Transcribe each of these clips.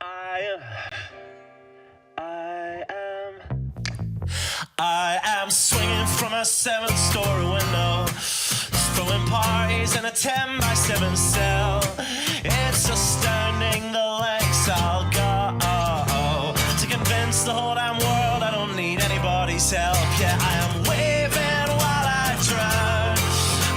I am swinging from a 7-story window, throwing parties in a 10 by 7 cell. It's astounding the lengths I'll go to convince the whole damn world I don't need anybody's help. Yeah, I am waving while I drown.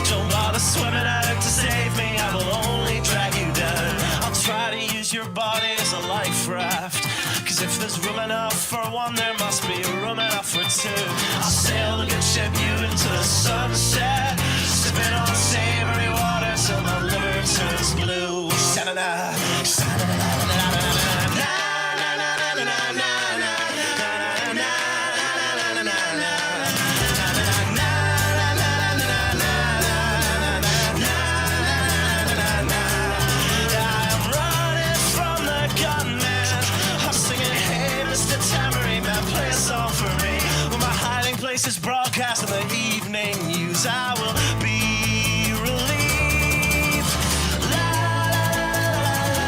Don't bother swimming out to save me, I will only drag you down. I'll try to use your body as a life raft, 'cause if there's room enough for one, there must be room enough for two. I'll sail the good ship you into the sunset, sipping on savory water till my liver turns blue. Sha-na-na, sha-na-na-na-na-na-na-na. Is broadcast in the evening news. I will be relieved. La, la, la, la.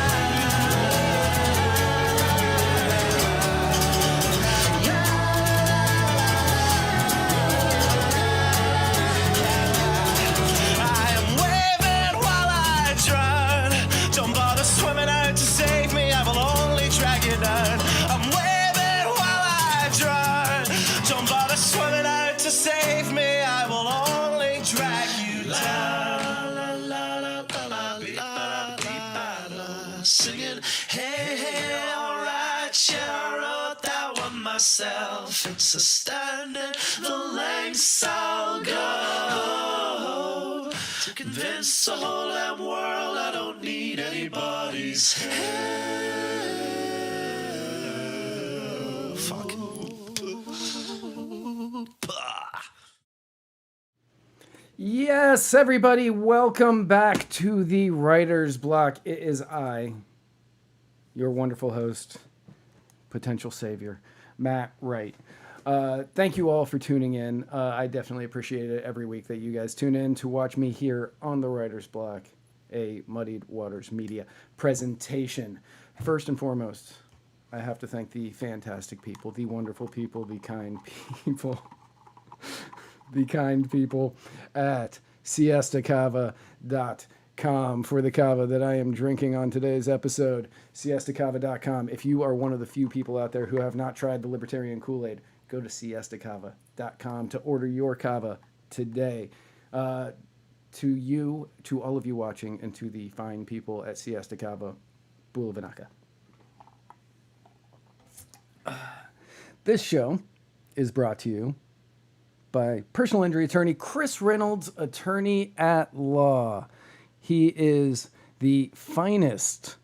I am waving while I drown. Don't bother swimming out to save me, I will only drag you down. I'm waving while I drown. Don't bother swimming out to save me, I will only drag you down. La, la, la, la, la, la, la, la. Singing, hey, hey, alright, yeah, I wrote that one myself. It's astounding the lengths I'll go to convince the whole damn world I don't need anybody's help. Fuck. Yes, everybody, welcome back to the Writer's Block. It is I, your wonderful host, potential savior, Matt Wright. Thank you all for tuning in. I definitely appreciate it every week that you guys tune in to watch me here on the Writer's Block, a Muddied Waters Media presentation. First and foremost, I have to thank the fantastic people, the wonderful people, the kind people, the kind people at siestacava.com for the cava that I am drinking on today's episode. Siestacava.com. If you are one of the few people out there who have not tried the Libertarian Kool-Aid, go to siestacava.com to order your cava today. To you, to all of you watching, and to the fine people at Siesta Cava, Bulavanaka. This show is brought to you by personal injury attorney Chris Reynolds, attorney at law. He is the finest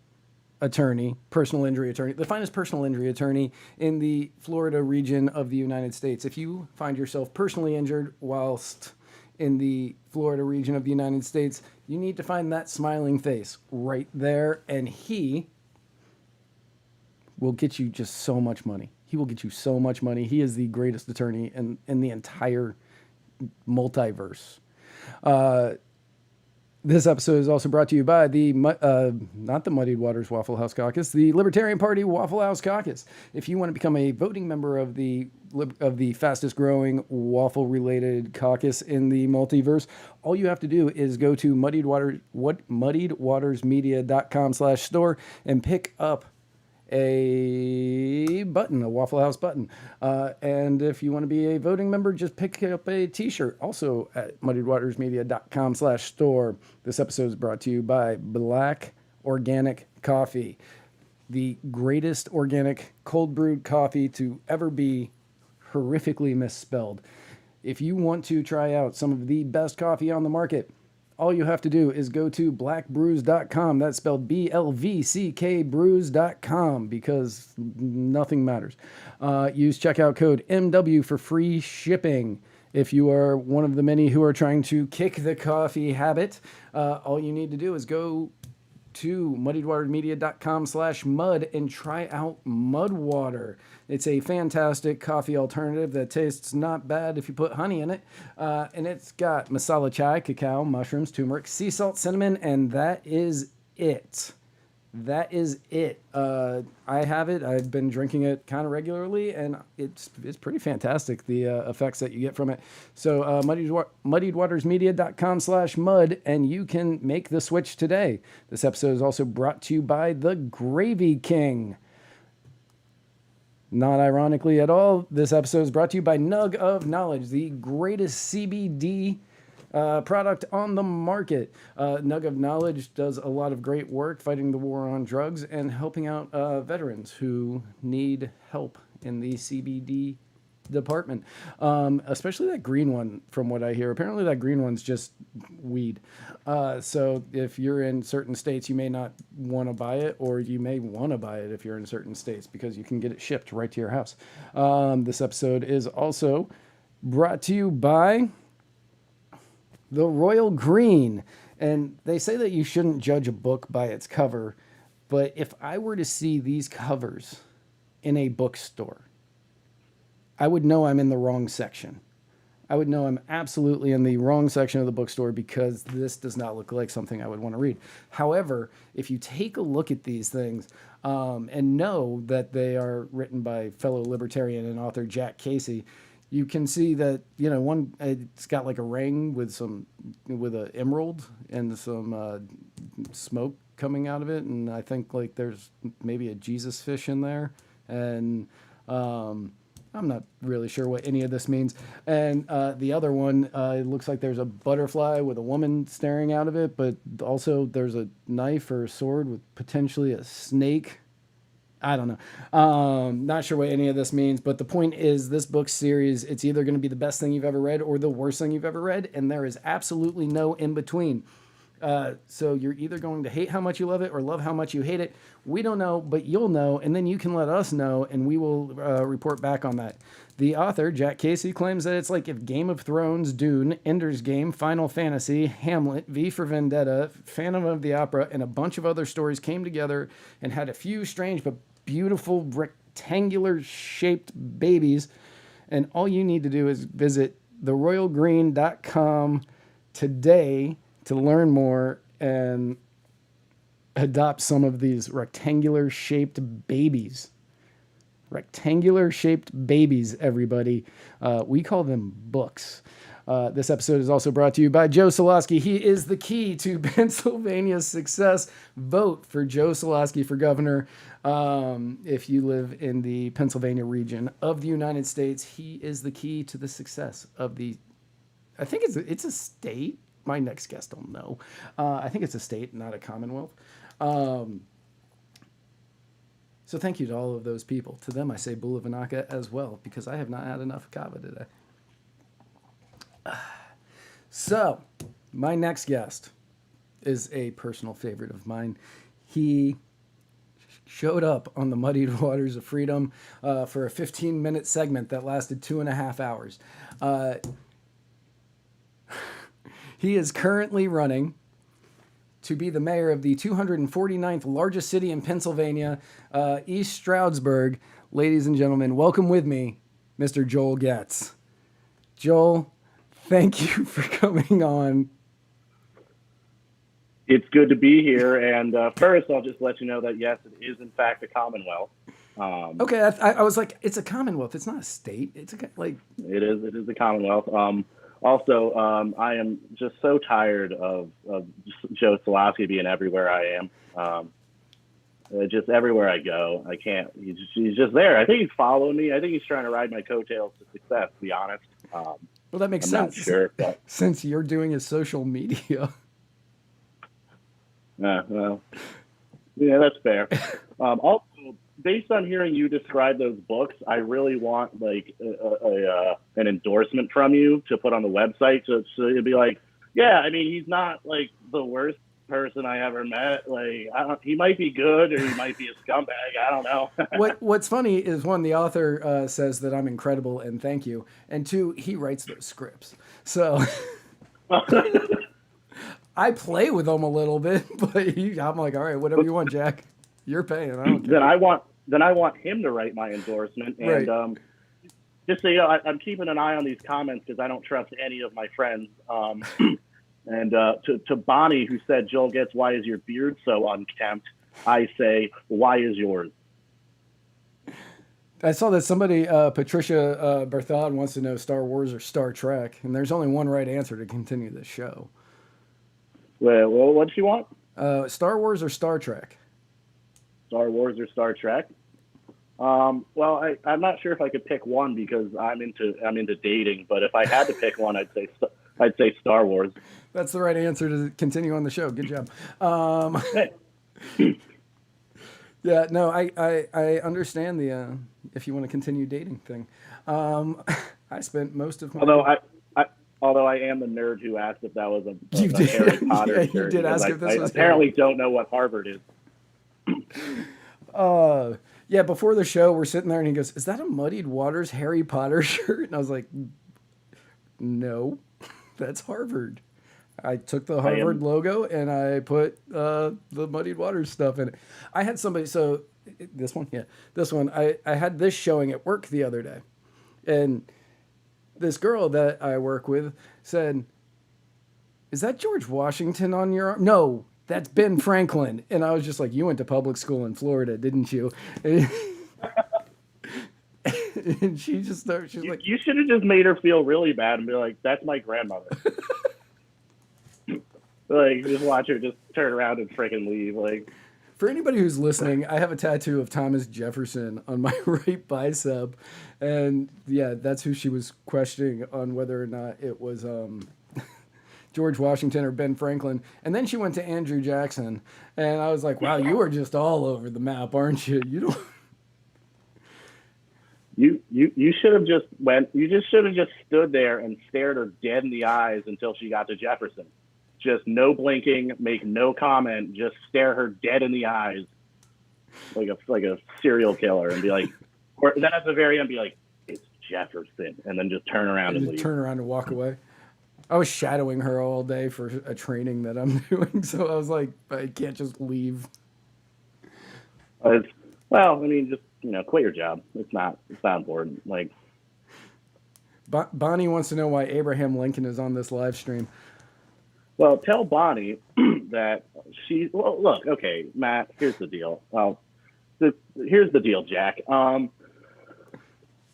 attorney, personal injury attorney, the finest personal injury attorney in the Florida region of the United States. If you find yourself personally injured whilst in the Florida region of the United States, you need to find that smiling face right there, and he will get you just so much money. He will get you so much money. He is the greatest attorney in the entire multiverse. This episode is also brought to you by the, not the Muddied Waters Waffle House Caucus, the Libertarian Party Waffle House Caucus. If you want to become a voting member of the fastest growing waffle related caucus in the multiverse, all you have to do is go to muddiedwatersmedia.com/store and pick up a button, a Waffle House button. And if you want to be a voting member, just pick up a t-shirt also at muddiedwatersmedia.com/store. This episode is brought to you by Black Organic Coffee, the greatest organic cold brewed coffee to ever be horrifically misspelled. If you want to try out some of the best coffee on the market, all you have to do is go to blackbrews.com. That's spelled BLVCK brews.com, because nothing matters. Use checkout code MW for free shipping. If you are one of the many who are trying to kick the coffee habit, all you need to do is go to muddiedwatersmedia.com/mud and try out Mud Water. It's a fantastic coffee alternative that tastes not bad if you put honey in it. And it's got masala chai, cacao, mushrooms, turmeric, sea salt, cinnamon, and that is it. that is it. I have it. I've been drinking it kind of regularly, and it's pretty fantastic, the effects that you get from it. So muddiedwatersmedia.com/mud, and you can make the switch today. This episode is also brought to you by the Gravy King. Not ironically at all, this episode is brought to you by Nug of Knowledge, the greatest CBD product on the market. Nug of Knowledge does a lot of great work fighting the war on drugs and helping out veterans who need help in the CBD department. Especially that green one, from what I hear. Apparently that green one's just weed. So if you're in certain states, you may not want to buy it, or you may want to buy it if you're in certain states, because you can get it shipped right to your house. This episode is also brought to you by the Royal Green. And they say that you shouldn't judge a book by its cover, but if I were to see these covers in a bookstore, I would know I'm in the wrong section. I would know I'm absolutely in the wrong section of the bookstore, because this does not look like something I would want to read. However, if you take a look at these things and know that they are written by fellow libertarian and author Jack Casey, you can see that, you know, one, it's got like a ring with an emerald and some smoke coming out of it, and I think like there's maybe a Jesus fish in there, and I'm not really sure what any of this means. And the other one, it looks like there's a butterfly with a woman staring out of it, but also there's a knife or a sword with potentially a snake. I don't know. Not sure what any of this means, but the point is, this book series, it's either going to be the best thing you've ever read or the worst thing you've ever read, and there is absolutely no in between. So you're either going to hate how much you love it or love how much you hate it. We don't know, but you'll know, and then you can let us know, and we will report back on that. The author, Jack Casey, claims that it's like if Game of Thrones, Dune, Ender's Game, Final Fantasy, Hamlet, V for Vendetta, Phantom of the Opera, and a bunch of other stories came together and had a few strange but beautiful rectangular-shaped babies. And all you need to do is visit theroyalgreen.com today to learn more and adopt some of these rectangular-shaped babies. Rectangular-shaped babies, everybody. We call them books. This episode is also brought to you by Joe Solosky. He is the key to Pennsylvania's success. Vote for Joe Solosky for governor. If you live in the Pennsylvania region of the United States, he is the key to the success of the, I think it's a state. My next guest will know. I think it's a state, not a commonwealth. So thank you to all of those people. To them, I say Bula Vinaka as well, because I have not had enough kava today. So, my next guest is a personal favorite of mine. He showed up on the Muddied Waters of Freedom for a 15-minute segment that lasted 2.5 hours. He is currently running to be the mayor of the 249th largest city in Pennsylvania, East Stroudsburg. Ladies and gentlemen, welcome with me, Mr. Joel Getz. Joel, thank you for coming on. It's good to be here. And first, I'll just let you know that, yes, it is, in fact, a commonwealth. Okay, I was like, it's a commonwealth. It's not a state. It's like... It is a commonwealth. Also, I am just so tired of Joe Solosky being everywhere I am. Just everywhere I go, I can't. He's just there. I think he's following me. I think he's trying to ride my coattails to success, to be honest. Well, that makes I'm sense. Not sure, but... since you're doing his social media. Well, yeah, that's fair. Also, based on hearing you describe those books, I really want like an endorsement from you to put on the website. So it'd be like, yeah, I mean, he's not like the worst person I ever met. Like, he might be good or he might be a scumbag. I don't know. What's funny is, one, the author says that I'm incredible and thank you, and two, he writes those scripts. So I play with them a little bit, but I'm like, all right, whatever you want, Jack. You're paying. I don't care. Then I want him to write my endorsement. And right. Just so you know, I'm keeping an eye on these comments because I don't trust any of my friends. And to Bonnie, who said, Joel Getz, why is your beard so unkempt? I say, why is yours? I saw that somebody, Patricia Berthod, wants to know Star Wars or Star Trek, and there's only one right answer to continue this show. Well, what do you want? Star Wars or Star Trek? Star Wars or Star Trek? Well, I'm not sure if I could pick one because I'm into dating. But if I had to pick one, I'd say Star Wars. That's the right answer to continue on the show. Good job. Hey. Yeah, no, I understand the if you want to continue dating thing. I spent most of my Although I am the nerd who asked if that was You a did. Harry Potter Yeah, you shirt, did because ask if this was apparently don't know what Harvard is. Yeah, before the show, we're sitting there and he goes, "Is that a Muddied Waters Harry Potter shirt?" And I was like, "No, that's Harvard." I took the Harvard logo and I put the Muddied Waters stuff in it. I had somebody, so this one, I had this showing at work the other day. And this girl that I work with said, "Is that George Washington on your arm?" "No, that's Ben Franklin." And I was just like, "You went to public school in Florida, didn't you?" And she just started, she's like, You should have just made her feel really bad and be like, "That's my grandmother." Like, just watch her just turn around and freaking leave. Like, for anybody who's listening, I have a tattoo of Thomas Jefferson on my right bicep. And yeah, that's who she was questioning on whether or not it was George Washington or Ben Franklin. And then she went to Andrew Jackson. And I was like, wow, you are just all over the map, aren't you? You don't. You should have just should have just stood there and stared her dead in the eyes until she got to Jefferson. Just no blinking, make no comment, just stare her dead in the eyes like a serial killer and be like, or then at the very end be like, "It's Jefferson," and then just turn around and leave. Turn around and walk away. I was shadowing her all day for a training that I'm doing, so I was like, I can't just leave. Well, I mean, just quit your job. It's not important. Like, Bonnie wants to know why Abraham Lincoln is on this live stream. Well, tell Bonnie that well, look, okay, Matt, here's the deal. Well, here's the deal, Jack.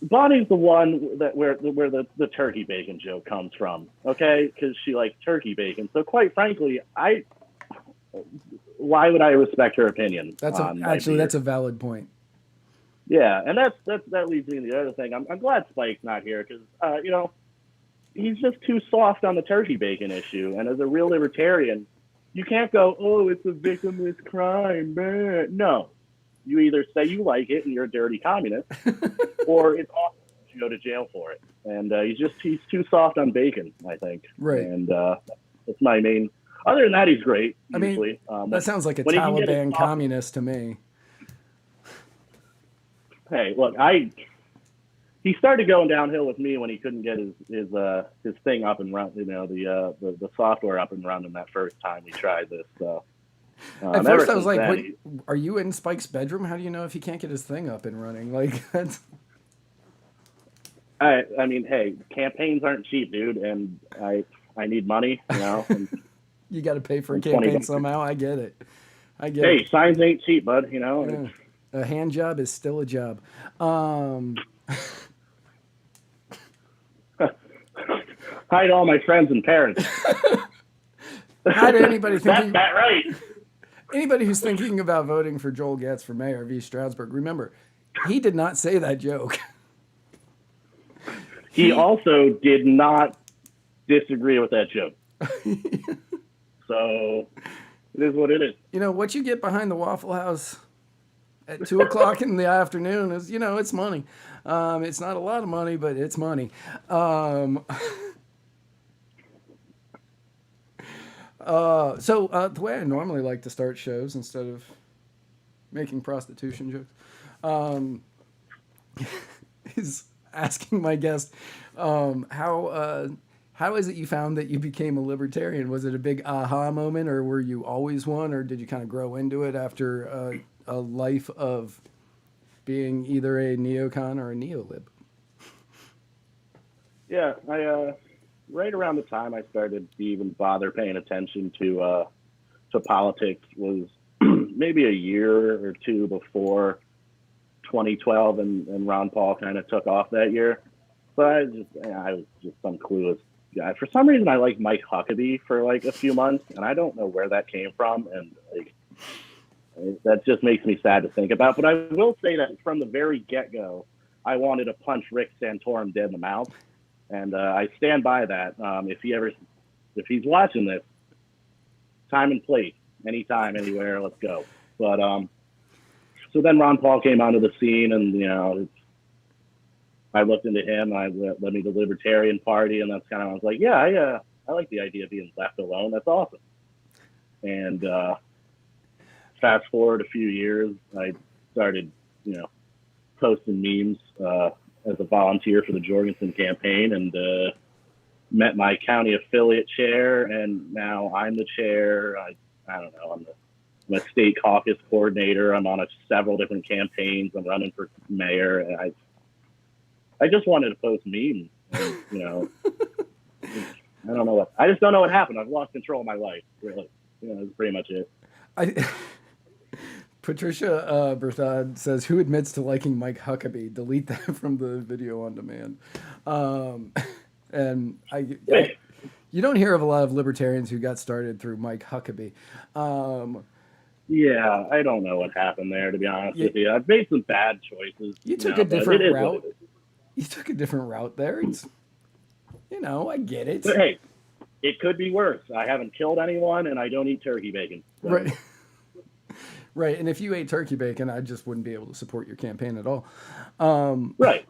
Bonnie's the one where the turkey bacon joke comes from, okay? Because she likes turkey bacon. So quite frankly, why would I respect her opinion? That's a valid point. Yeah, and that leads me to the other thing. I'm glad Spike's not here because he's just too soft on the turkey bacon issue. And as a real libertarian, you can't go, "Oh, it's a victimless crime." Man. No, you either say you like it and you're a dirty communist, or it's awesome. You go to jail for it. And he's too soft on bacon, I think. Right. And that's my main. Other than that, he's great. Usually. That sounds like a Taliban communist to me. Hey, look, he started going downhill with me when he couldn't get his thing up and running, the software up and running that first time we tried this. So, at first I was like, "Wait, are you in Spike's bedroom? How do you know if he can't get his thing up and running?" Like, that's. I mean, hey, campaigns aren't cheap, dude, and I need money, And you got to pay for a campaign somehow. I get it. Hey, signs ain't cheap, bud. Yeah. A hand job is still a job. Hi to all my friends and parents. Hi to anybody thinking. That's right. Anybody who's thinking about voting for Joel Getz for mayor of East Stroudsburg, remember, he did not say that joke. He also did not disagree with that joke. So it is what it is. What you get behind the Waffle House at 2:00 in the afternoon is, it's money. It's not a lot of money, but it's money. So the way I normally like to start shows instead of making prostitution jokes is asking my guest how is it you found that you became a libertarian? Was it a big aha moment, or were you always one, or did you kind of grow into it after a life of being either a neocon or a neolib? Yeah, I right around the time I started to even bother paying attention to politics was maybe a year or two before 2012, and Ron Paul kind of took off that year. But I was just some clueless guy. For some reason, I liked Mike Huckabee for like a few months, and I don't know where that came from. And like, that just makes me sad to think about. But I will say that from the very get-go, I wanted to punch Rick Santorum dead in the mouth, and I stand by that. If he's watching this, time and place, anytime, anywhere, let's go. But so then Ron Paul came onto the scene, and I looked into him. I led me to the Libertarian Party, and that's kind of, I was like, yeah, I like the idea of being left alone. That's awesome. And fast forward a few years, I started, posting memes as a volunteer for the Jorgensen campaign, and met my county affiliate chair, and now I'm the chair. I don't know. I'm a state caucus coordinator. I'm on several different campaigns. I'm running for mayor, and I just wanted to post memes. And, I don't know what. I just don't know what happened. I've lost control of my life. Really, that's pretty much it. Patricia Berthad says, "Who admits to liking Mike Huckabee? Delete that from the video on demand." And you don't hear of a lot of libertarians who got started through Mike Huckabee. Yeah, I don't know what happened there, to be honest with you. I've made some bad choices. You took a different route. You took a different route there. It's, I get it. But hey, it could be worse. I haven't killed anyone, and I don't eat turkey bacon. So. Right. Right. And if you ate turkey bacon, I just wouldn't be able to support your campaign at all. Right.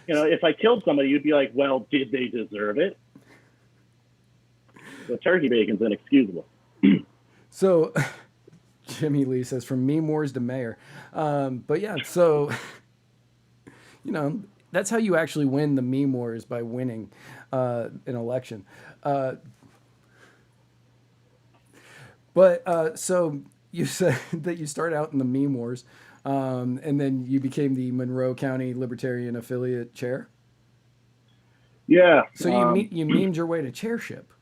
If I killed somebody, you'd be like, well, did they deserve it? The turkey bacon's inexcusable. So Jimmy Lee says, from meme wars to mayor. But yeah, so, that's how you actually win the meme wars, by winning an election. So you said that you started out in the meme wars, and then you became the Monroe County Libertarian affiliate chair. Yeah. So you memed your way to chairship,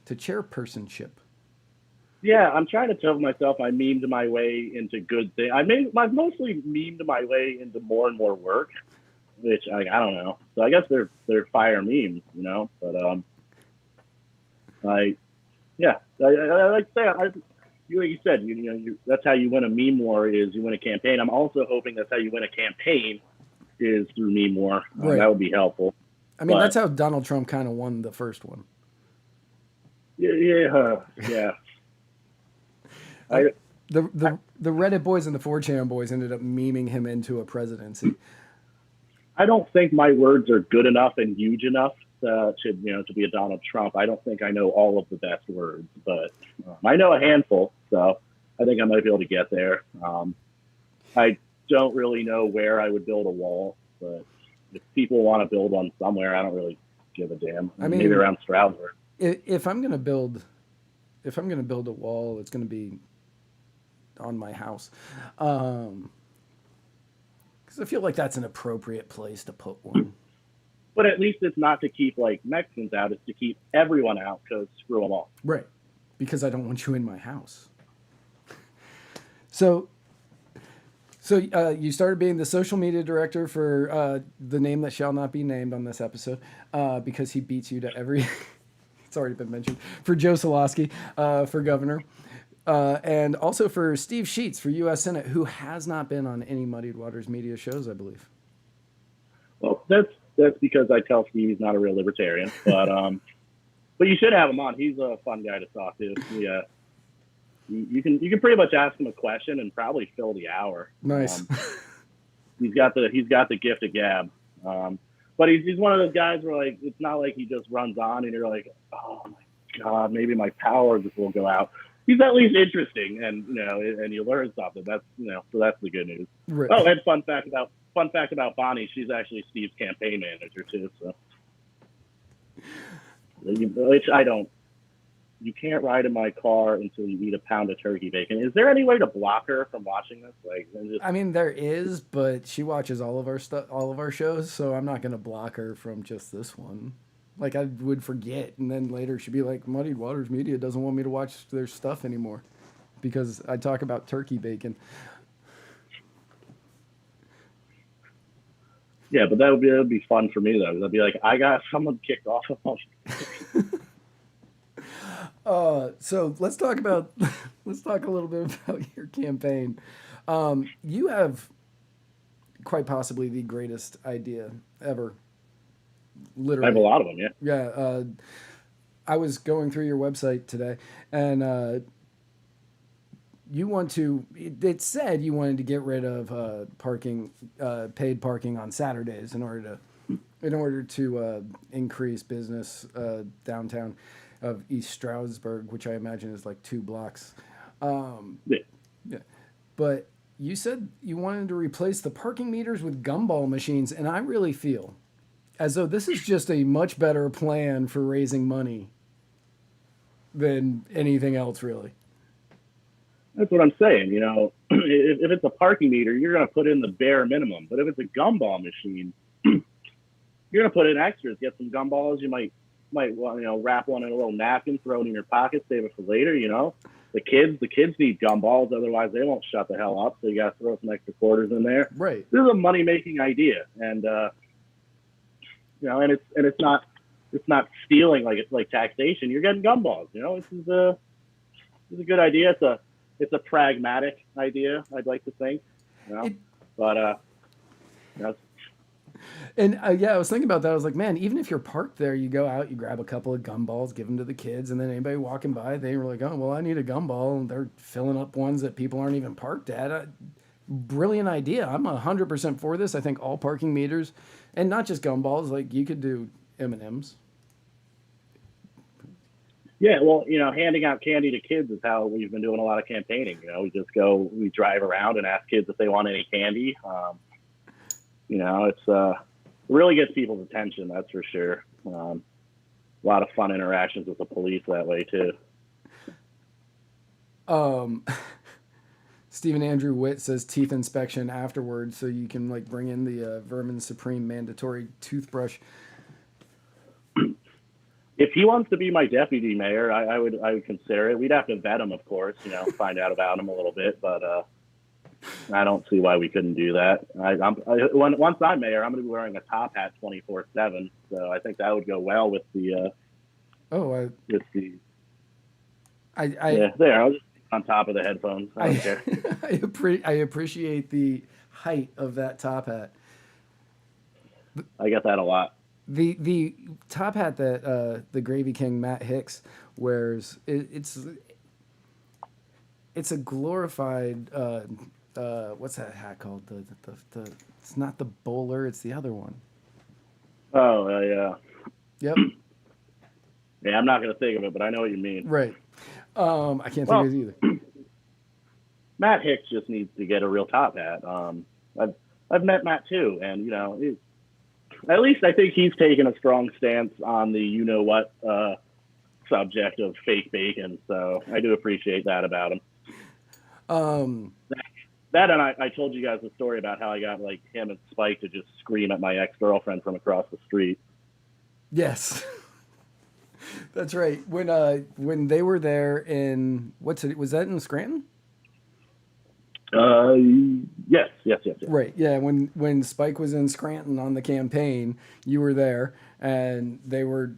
to chairpersonship. Yeah, I'm trying to tell myself I memed my way into good things. I've mostly memed my way into more and more work, which I don't know. So I guess they're fire memes, But I like to say, like you said, that's how you win a meme war, is you win a campaign. I'm also hoping that's how you win a campaign, is through meme war. Right. That would be helpful. I mean, that's how Donald Trump kind of won the first one. Yeah. The Reddit boys and the 4chan boys ended up memeing him into a presidency. I don't think my words are good enough and huge enough to be a Donald Trump. I don't think I know all of the best words, but I know a handful, so I think I might be able to get there. I don't really know where I would build a wall, but if people want to build one somewhere, I don't really give a damn. I mean, maybe around Stroudsburg. If I'm gonna build a wall, it's gonna be on my house, because I feel like that's an appropriate place to put one. But at least it's not to keep like Mexicans out; it's to keep everyone out, because screw them all. Right, because I don't want you in my house. So you started being the social media director for the name that shall not be named on this episode, because he beats you to every. It's already been mentioned, for Joe Solosky, for governor. And also for Steve Sheets for U.S. Senate, who has not been on any Muddied Waters media shows, I believe. Well, that's because I tell Steve he's not a real libertarian, but you should have him on. He's a fun guy to talk to. Yeah, you can pretty much ask him a question and probably fill the hour. Nice. He's got the gift of gab. But he's one of those guys where, like, it's not like he just runs on and you're like, oh my God, maybe my power just will go out. He's at least interesting, and and you learn something. That's so that's the good news. Right. Oh, and fun fact about Bonnie, she's actually Steve's campaign manager too. So, which I don't. You can't ride in my car until you eat a pound of turkey bacon. Is there any way to block her from watching this? I mean, there is, but she watches all of our shows, so I'm not going to block her from just this one. Like, I would forget, and then later she'd be like, Muddied Waters Media doesn't want me to watch their stuff anymore. because I talk about turkey bacon. Yeah, but that would be fun for me though. I'd be like, I got someone kicked off of So let's talk about let's talk a little bit about your campaign. You have quite possibly the greatest idea ever. I have a Literally, lot of them. Yeah. yeah. I was going through your website today, and you want to. It said you wanted to get rid of parking, paid parking on Saturdays in order to increase business downtown of East Stroudsburg, which I imagine is like 2 blocks. Yeah. Yeah. But you said you wanted to replace the parking meters with gumball machines, and I really feel as though this is just a much better plan for raising money than anything else, really. That's what I'm saying. You know, if it's a parking meter, you're going to put in the bare minimum. But if it's a gumball machine, you're going to put in extras. Get some gumballs. You might wrap one in a little napkin, throw it in your pocket, save it for later. You know, the kids need gumballs. Otherwise, they won't shut the hell up. So you got to throw some extra quarters in there. Right. This is a money making idea, and and it's not stealing like taxation. You're getting gumballs. You know, this is a good idea. It's a pragmatic idea, I'd like to think. You know? But And yeah, I was thinking about that. I was like, man, even if you're parked there, you go out, you grab a couple of gumballs, give them to the kids, and then anybody walking by, they were like, oh, well, I need a gumball. And they're filling up ones that people aren't even parked at. Brilliant idea. I'm 100% for this. I think all parking meters, and not just gumballs, like you could do M&Ms. yeah, well, handing out candy to kids is how we've been doing a lot of campaigning. We drive around and ask kids if they want any candy. It's really gets people's attention, that's for sure. A lot of fun interactions with the police that way too. Stephen Andrew Witt says teeth inspection afterwards, so you can like bring in the Vermin Supreme mandatory toothbrush. If he wants to be my deputy mayor, I would consider it. We'd have to vet him, of course, find out about him a little bit, but I don't see why we couldn't do that. Once I'm mayor, I'm going to be wearing a top hat 24/7, so I think that would go well with the. Yeah, there. I was just on top of the headphones. I don't care. I appreciate the height of that top hat. I get that a lot. The top hat that the Gravy King Matt Hicks wears, it's a glorified what's that hat called? The it's not the bowler, it's the other one. Oh yeah. Yep. Yeah, I'm not gonna think of it, but I know what you mean. Right. I can't think of it either. Matt Hicks just needs to get a real top hat. I've met Matt too, and at least I think he's taken a strong stance on the subject of fake bacon. So I do appreciate that about him. That and I told you guys the story about how I got like him and Spike to just scream at my ex-girlfriend from across the street. Yes. That's right. When they were there in was that in Scranton? Yes. Right. Yeah. When Spike was in Scranton on the campaign, you were there, and they were.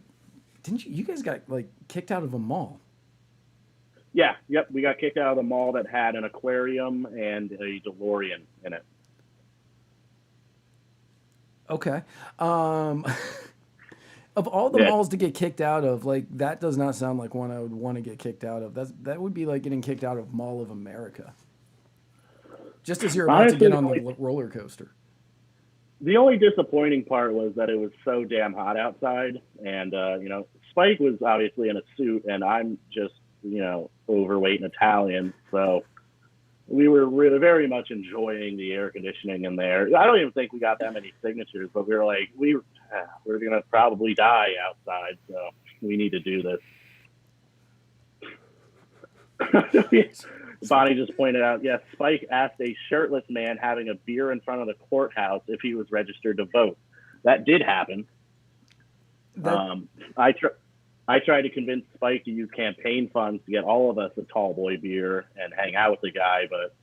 Didn't you? You guys got like kicked out of a mall. Yeah. Yep. We got kicked out of the mall that had an aquarium and a DeLorean in it. Okay. Of all the malls to get kicked out of, like that does not sound like one I would want to get kicked out of. That would be like getting kicked out of Mall of America. Just as you're about to get on the roller coaster. The only disappointing part was that it was so damn hot outside, and Spike was obviously in a suit, and I'm just overweight and Italian, so we were really very much enjoying the air conditioning in there. I don't even think we got that many signatures, but we were like, we're going to probably die outside, so we need to do this. Bonnie just pointed out, yes, Spike asked a shirtless man having a beer in front of the courthouse if he was registered to vote. That did happen. I tried to convince Spike to use campaign funds to get all of us a tall boy beer and hang out with the guy, but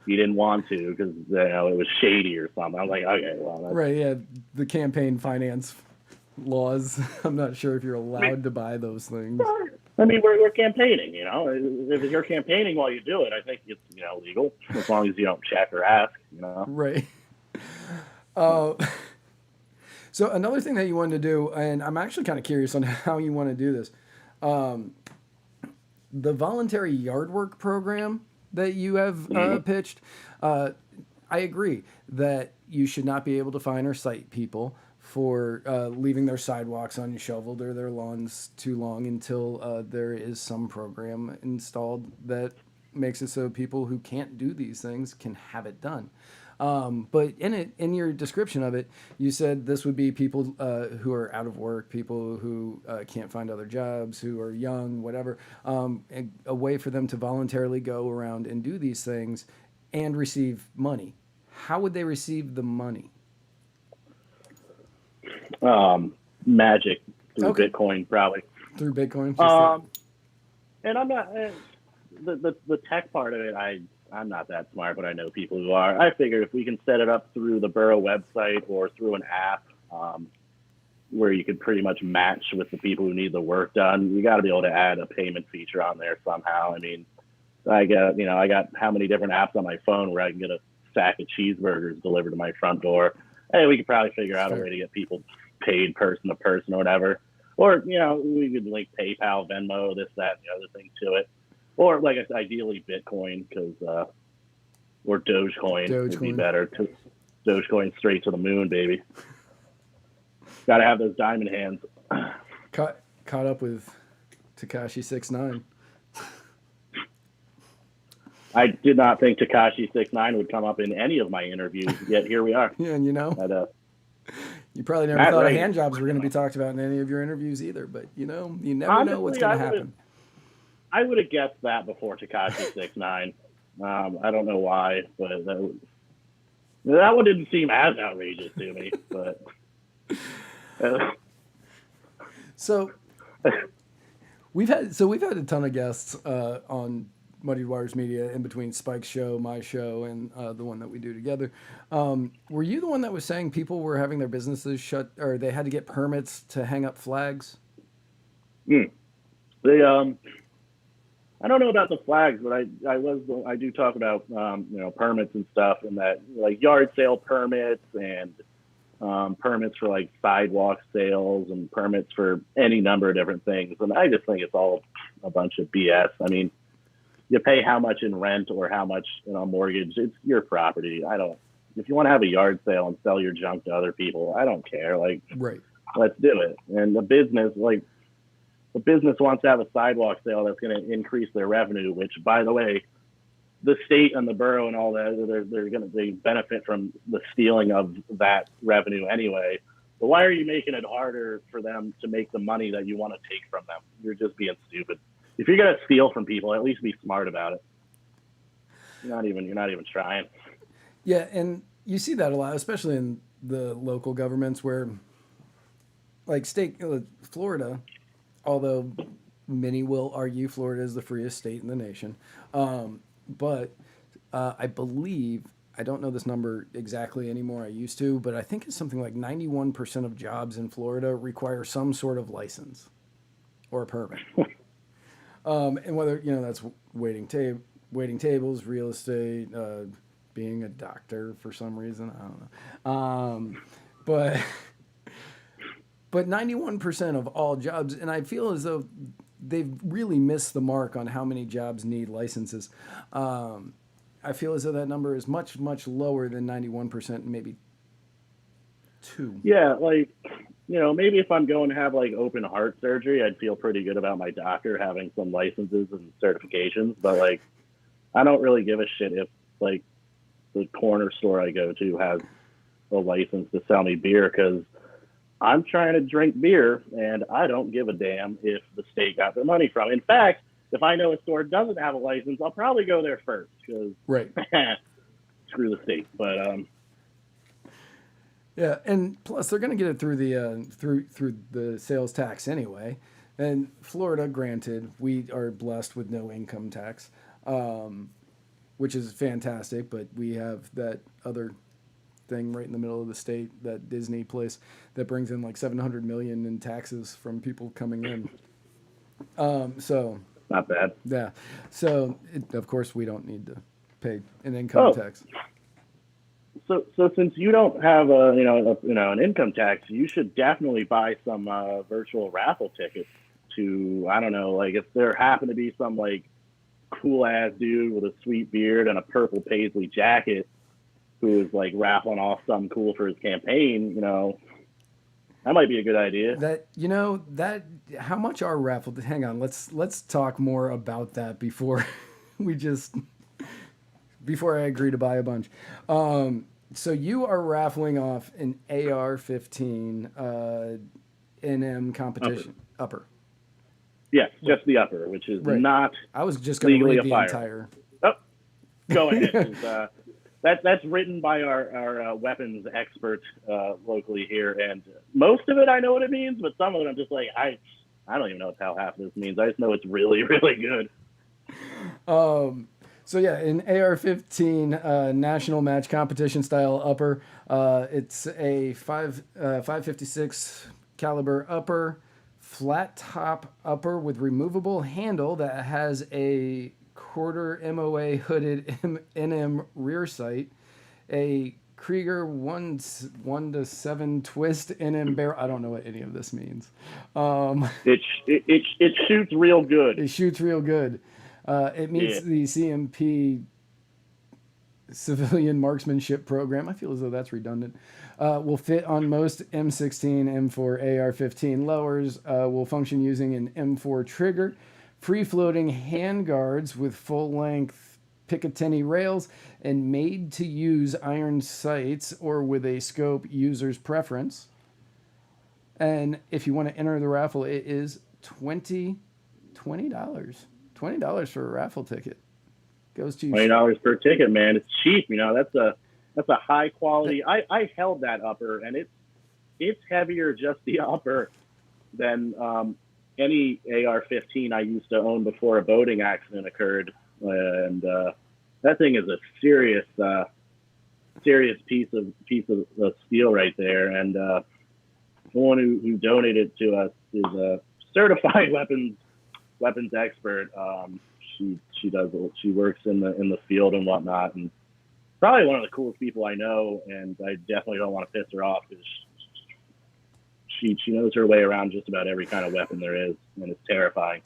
he didn't want to because it was shady or something. I was like, okay, well, that's... Right, yeah, the campaign finance laws. I'm not sure if you're allowed to buy those things. I mean, we're campaigning, If you're campaigning while you do it, I think it's, legal, as long as you don't check or ask, Right. So another thing that you wanted to do, and I'm actually kind of curious on how you want to do this, the voluntary yard work program that you have pitched. I agree that you should not be able to fine or cite people for leaving their sidewalks unshoveled or their lawns too long until there is some program installed that makes it so people who can't do these things can have it done. But in your description of it, you said this would be people who are out of work, people who can't find other jobs, who are young, whatever, a way for them to voluntarily go around and do these things and receive money. How would they receive the money? Magic through Bitcoin, probably. Through Bitcoin? And I'm not the tech part of it. I'm not that smart, but I know people who are. I figure if we can set it up through the borough website or through an app where you could pretty much match with the people who need the work done, you got to be able to add a payment feature on there somehow. I mean, I got how many different apps on my phone where I can get a sack of cheeseburgers delivered to my front door. Hey, we could probably figure out a way to get people paid person to person or whatever. Or, we could link PayPal, Venmo, this, that, and the other thing to it. Or, like I said, ideally Bitcoin, or Dogecoin would be better. Dogecoin straight to the moon, baby. Got to have those diamond hands. Caught up with Tekashi 6ix9ine. I did not think Tekashi 6ix9ine would come up in any of my interviews, yet here we are. Yeah, and you probably never thought hand jobs were going to be talked about in any of your interviews either, but you never know what's going to happen. I would have guessed that before Tekashi 6ix9ine. I don't know why, but that one didn't seem as outrageous to me. But so we've had a ton of guests on Muddied Waters Media in between Spike's show, my show, and the one that we do together. Were you the one that was saying people were having their businesses shut, or they had to get permits to hang up flags? I don't know about the flags, but I do talk about permits and stuff, and that like yard sale permits and permits for like sidewalk sales and permits for any number of different things. And I just think it's all a bunch of BS. I mean, you pay how much in rent or how much in a mortgage. It's your property. If you want to have a yard sale and sell your junk to other people, I don't care. Like, right. Let's do it. And the business wants to have a sidewalk sale that's going to increase their revenue, which, by the way, the state and the borough and all that, they benefit from the stealing of that revenue anyway. But why are you making it harder for them to make the money that you want to take from them? You're just being stupid. If you're going to steal from people, at least be smart about it. You're not even trying. Yeah, and you see that a lot, especially in the local governments where, like Florida, although many will argue Florida is the freest state in the nation. But I believe, I don't know this number exactly anymore, I used to, but I think it's something like 91% of jobs in Florida require some sort of license or a permit. And whether, that's waiting tables, real estate, being a doctor for some reason, I don't know. But 91% of all jobs, and I feel as though they've really missed the mark on how many jobs need licenses. I feel as though that number is much, much lower than 91%, maybe 2. Yeah, maybe if I'm going to have open heart surgery, I'd feel pretty good about my doctor having some licenses and certifications. But I don't really give a shit if the corner store I go to has a license to sell me beer, because I'm trying to drink beer, and I don't give a damn if the state got their money from. In fact, if I know a store doesn't have a license, I'll probably go there first, because right. Screw the state. But yeah, and plus they're going to get it through the through the sales tax anyway. And Florida, granted, we are blessed with no income tax, which is fantastic. But we have that other thing right in the middle of the state, that Disney place that brings in like 700 million in taxes from people coming in. So Not bad. yeah, so of course we don't need to pay an income Oh, tax. so since you don't have an income tax, you should definitely buy some virtual raffle tickets to, I don't know, like if there happen to be some like cool ass dude with a sweet beard and a purple paisley jacket who is like raffling off something cool for his campaign, that might be a good idea. That how much are raffle? Hang on, let's talk more about that before we just before I agree to buy a bunch. So you are raffling off an AR-15 NM competition upper. Yes, just the upper, which is Right. not I was just going to legally read a the fire. entire. Oh, go ahead. 'Cause, that's written by our weapons expert locally here, and most of it I know what it means, but some of it I'm just like I don't even know what the hell half of this means. I just know it's really really good. So yeah, an AR-15 national match competition style upper. It's a 556 caliber upper, flat top upper with removable handle that has a quarter MOA hooded NM rear sight, a Krieger 1-7 twist NM barrel. I don't know what any of this means. It shoots real good. It shoots real good. It meets the CMP civilian marksmanship program. I feel as though that's redundant. Will fit on most M16, M4, AR-15 lowers. Will function using an M4 trigger. Free-floating handguards with full-length Picatinny rails and made-to-use iron sights or with a scope user's preference. And if you want to enter the raffle, it is $20. $20 for a raffle ticket. Goes to you. $20 per ticket, man. It's cheap. That's a high quality. I held that upper, and it's heavier, just the upper, than any AR-15 I used to own before a boating accident occurred. And that thing is a serious piece of steel right there. And the one who donated to us is a certified weapons expert. She works in the field and whatnot, and probably one of the coolest people I know. And I definitely don't want to piss her off because she knows her way around just about every kind of weapon there is, and it's terrifying.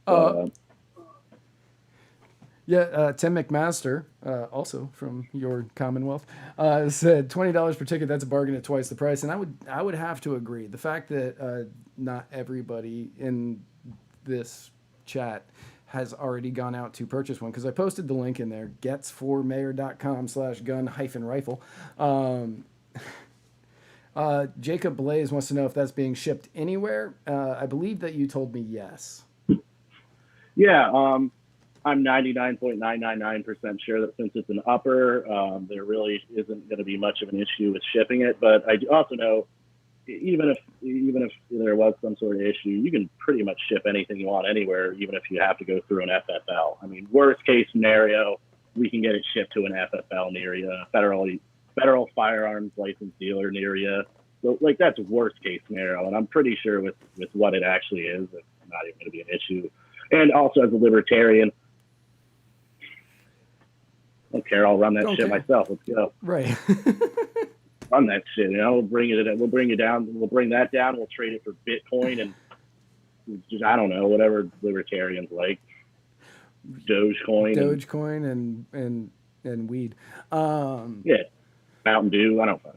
Tim McMaster, also from your Commonwealth, said $20 per ticket. That's a bargain at twice the price, and I would have to agree. The fact that not everybody in this chat has already gone out to purchase one, because I posted the link in there, getz4mayor.com/gun-rifle. Jacob Blaze wants to know if that's being shipped anywhere. I believe that you told me yes. Yeah, I'm 99.999% sure that since it's an upper, there really isn't going to be much of an issue with shipping it. But I also know even if there was some sort of issue, you can pretty much ship anything you want anywhere, even if you have to go through an FFL. I mean, worst case scenario, we can get it shipped to an FFL near you, federal firearms license dealer near you. So, like, that's worst case scenario, and I'm pretty sure with what it actually is, it's not even going to be an issue. And also, as a libertarian, I don't care. I'll run that shit myself. Let's go. Right. Run that shit. We'll bring it. We'll bring it down. We'll bring that down. We'll trade it for Bitcoin and just, I don't know, whatever libertarians like. Dogecoin and weed. Yeah. Mountain Dew. I don't know.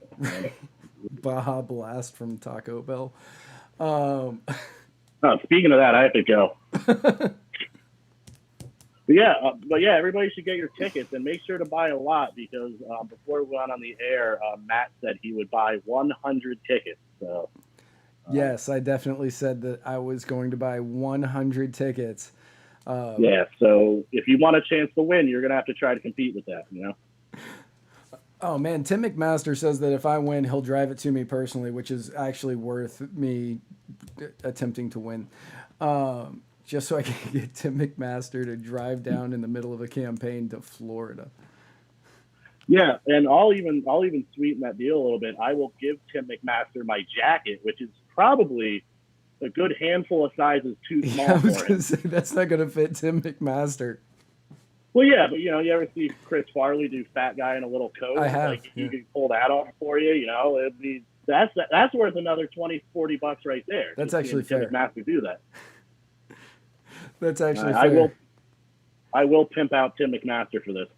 Baja Blast from Taco Bell. Speaking of that, I have to go. But yeah, everybody should get your tickets and make sure to buy a lot because before we went on the air, Matt said he would buy 100 tickets. So yes, I definitely said that I was going to buy 100 tickets. So if you want a chance to win, you're going to have to try to compete with that, Oh man, Tim McMaster says that if I win, he'll drive it to me personally, which is actually worth me attempting to win. Just so I can get Tim McMaster to drive down in the middle of a campaign to Florida. Yeah, and I'll even sweeten that deal a little bit. I will give Tim McMaster my jacket, which is probably a good handful of sizes too small Yeah, I was for gonna him. say that's not gonna fit Tim McMaster. Well, yeah, but you ever see Chris Farley do fat guy in a little coat? I have. Like Yeah. he can pull that off for you. It'd be that's worth another 20-40 bucks right there. That's just actually seeing Tim fair. McMaster do that. That's actually I fair. will pimp out Tim McMaster for this.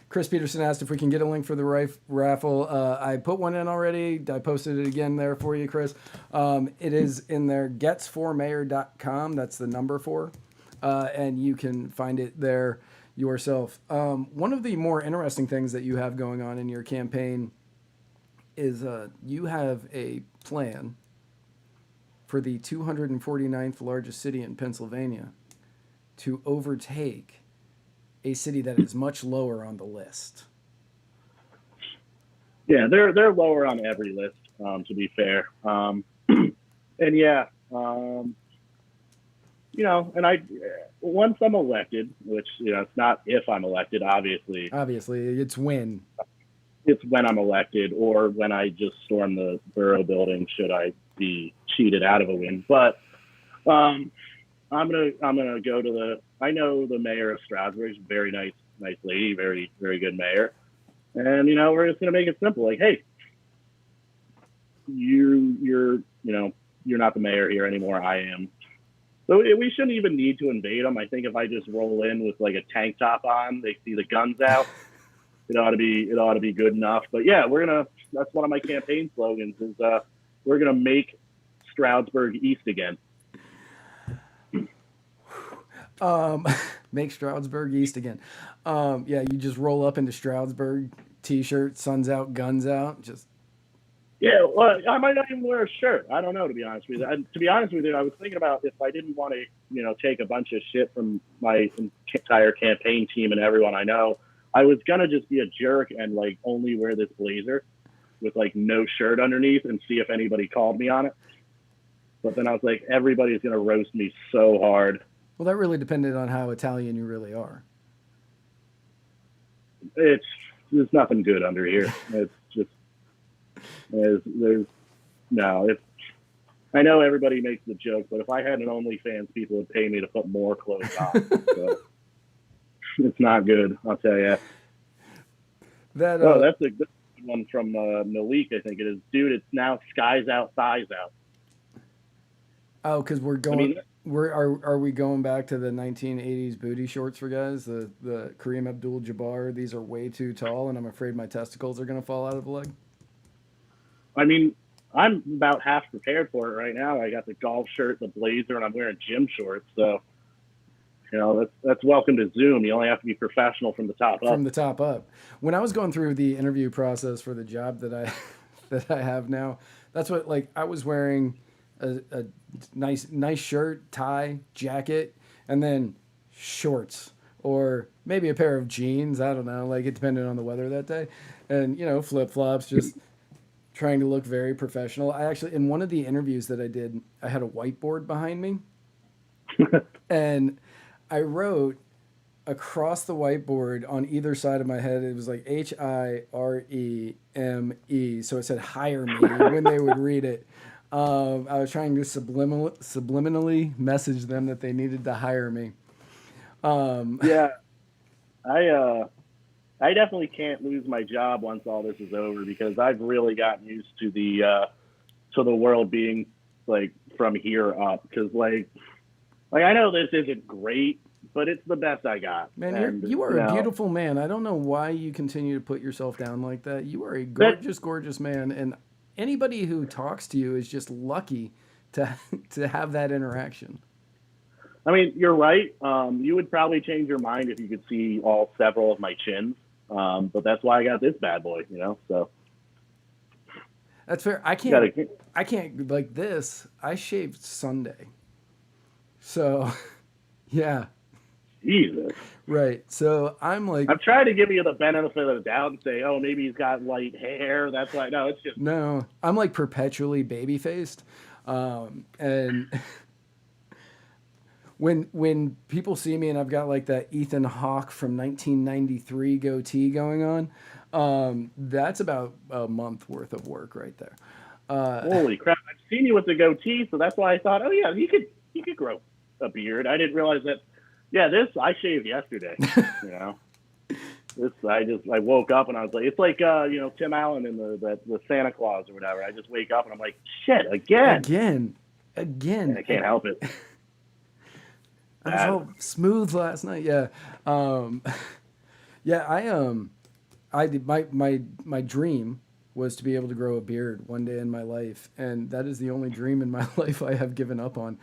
Chris Peterson asked if we can get a link for the raffle. I put one in already. I posted it again there for you, Chris. It is in there, getz4mayor.com. That's the number 4. And you can find it there yourself. One of the more interesting things that you have going on in your campaign is you have a plan for the 249th largest city in Pennsylvania to overtake a city that is much lower on the list. Yeah, they're lower on every list. To be fair, and yeah, and I once I'm elected, which it's not if I'm elected, obviously. Obviously, it's when. It's when I'm elected, or when I just storm the borough building. Should I be cheated out of a win? But I'm gonna go to the. I know the mayor of Stroudsburg is a very nice lady, very very good mayor, and we're just gonna make it simple. Like, hey, you're not the mayor here anymore. I am. So we shouldn't even need to invade them. I think if I just roll in with like a tank top on, they see the guns out. It ought to be good enough. But yeah, that's one of my campaign slogans is we're gonna make Stroudsburg East again. Make Stroudsburg East again. Yeah, you just roll up into Stroudsburg, t-shirt, sun's out, guns out, just. Yeah, well, I might not even wear a shirt. I don't know, to be honest with you. To be honest with you, I was thinking about if I didn't want to, take a bunch of shit from my entire campaign team and everyone I know, I was gonna just be a jerk and like only wear this blazer with like no shirt underneath and see if anybody called me on it. But then I was like, everybody's gonna roast me so hard. Well, that really depended on how Italian you really are. There's nothing good under here. It's just there's no. If I know everybody makes the joke, but if I had an OnlyFans, people would pay me to put more clothes on. So it's not good, I'll tell you. That that's a good one from Malik, I think it is. Dude, it's now skies out, thighs out. Oh, because we're going. Are we going back to the 1980s booty shorts for guys? The Kareem Abdul-Jabbar. These are way too tall, and I'm afraid my testicles are going to fall out of the leg. I mean, I'm about half prepared for it right now. I got the golf shirt, the blazer, and I'm wearing gym shorts. So, that's welcome to Zoom. You only have to be professional from the top up. From the top up. When I was going through the interview process for the job that I have now, that's what I was wearing a nice shirt, tie, jacket, and then shorts or maybe a pair of jeans. I don't know. It depended on the weather that day, and flip flops, just trying to look very professional. I actually, in one of the interviews that I did, I had a whiteboard behind me, and I wrote across the whiteboard on either side of my head, it was like HIREME. So it said hire me when they would read it. I was trying to subliminally message them that they needed to hire me. Yeah, I definitely can't lose my job once all this is over because I've really gotten used to the world being from here up. Because I know this isn't great, but it's the best I got. Man, you are a beautiful man. I don't know why you continue to put yourself down like that. You are a gorgeous, gorgeous man, and anybody who talks to you is just lucky to have that interaction. I mean, you're right. You would probably change your mind if you could see all several of my chins. But that's why I got this bad boy, so. That's fair. I can't like this. I shaved Sunday. So, yeah. Jesus. Right. So I'm like, I'm trying to give you the benefit of the doubt and say, oh, maybe he's got light hair. That's why. No, it's just. no, I'm like perpetually baby faced. And when people see me and I've got like that Ethan Hawke from 1993 goatee going on, that's about a month worth of work right there. Holy crap! I've seen you with the goatee, so that's why I thought, oh yeah, you could grow a beard. I didn't realize that. Yeah, this I shaved yesterday. You know, this I woke up and I was like, it's like Tim Allen in the Santa Claus or whatever. I just wake up and I'm like, shit, again. Again. I can't help it. I was all smooth last night. Yeah. Yeah, I did my dream was to be able to grow a beard one day in my life, and that is the only dream in my life I have given up on,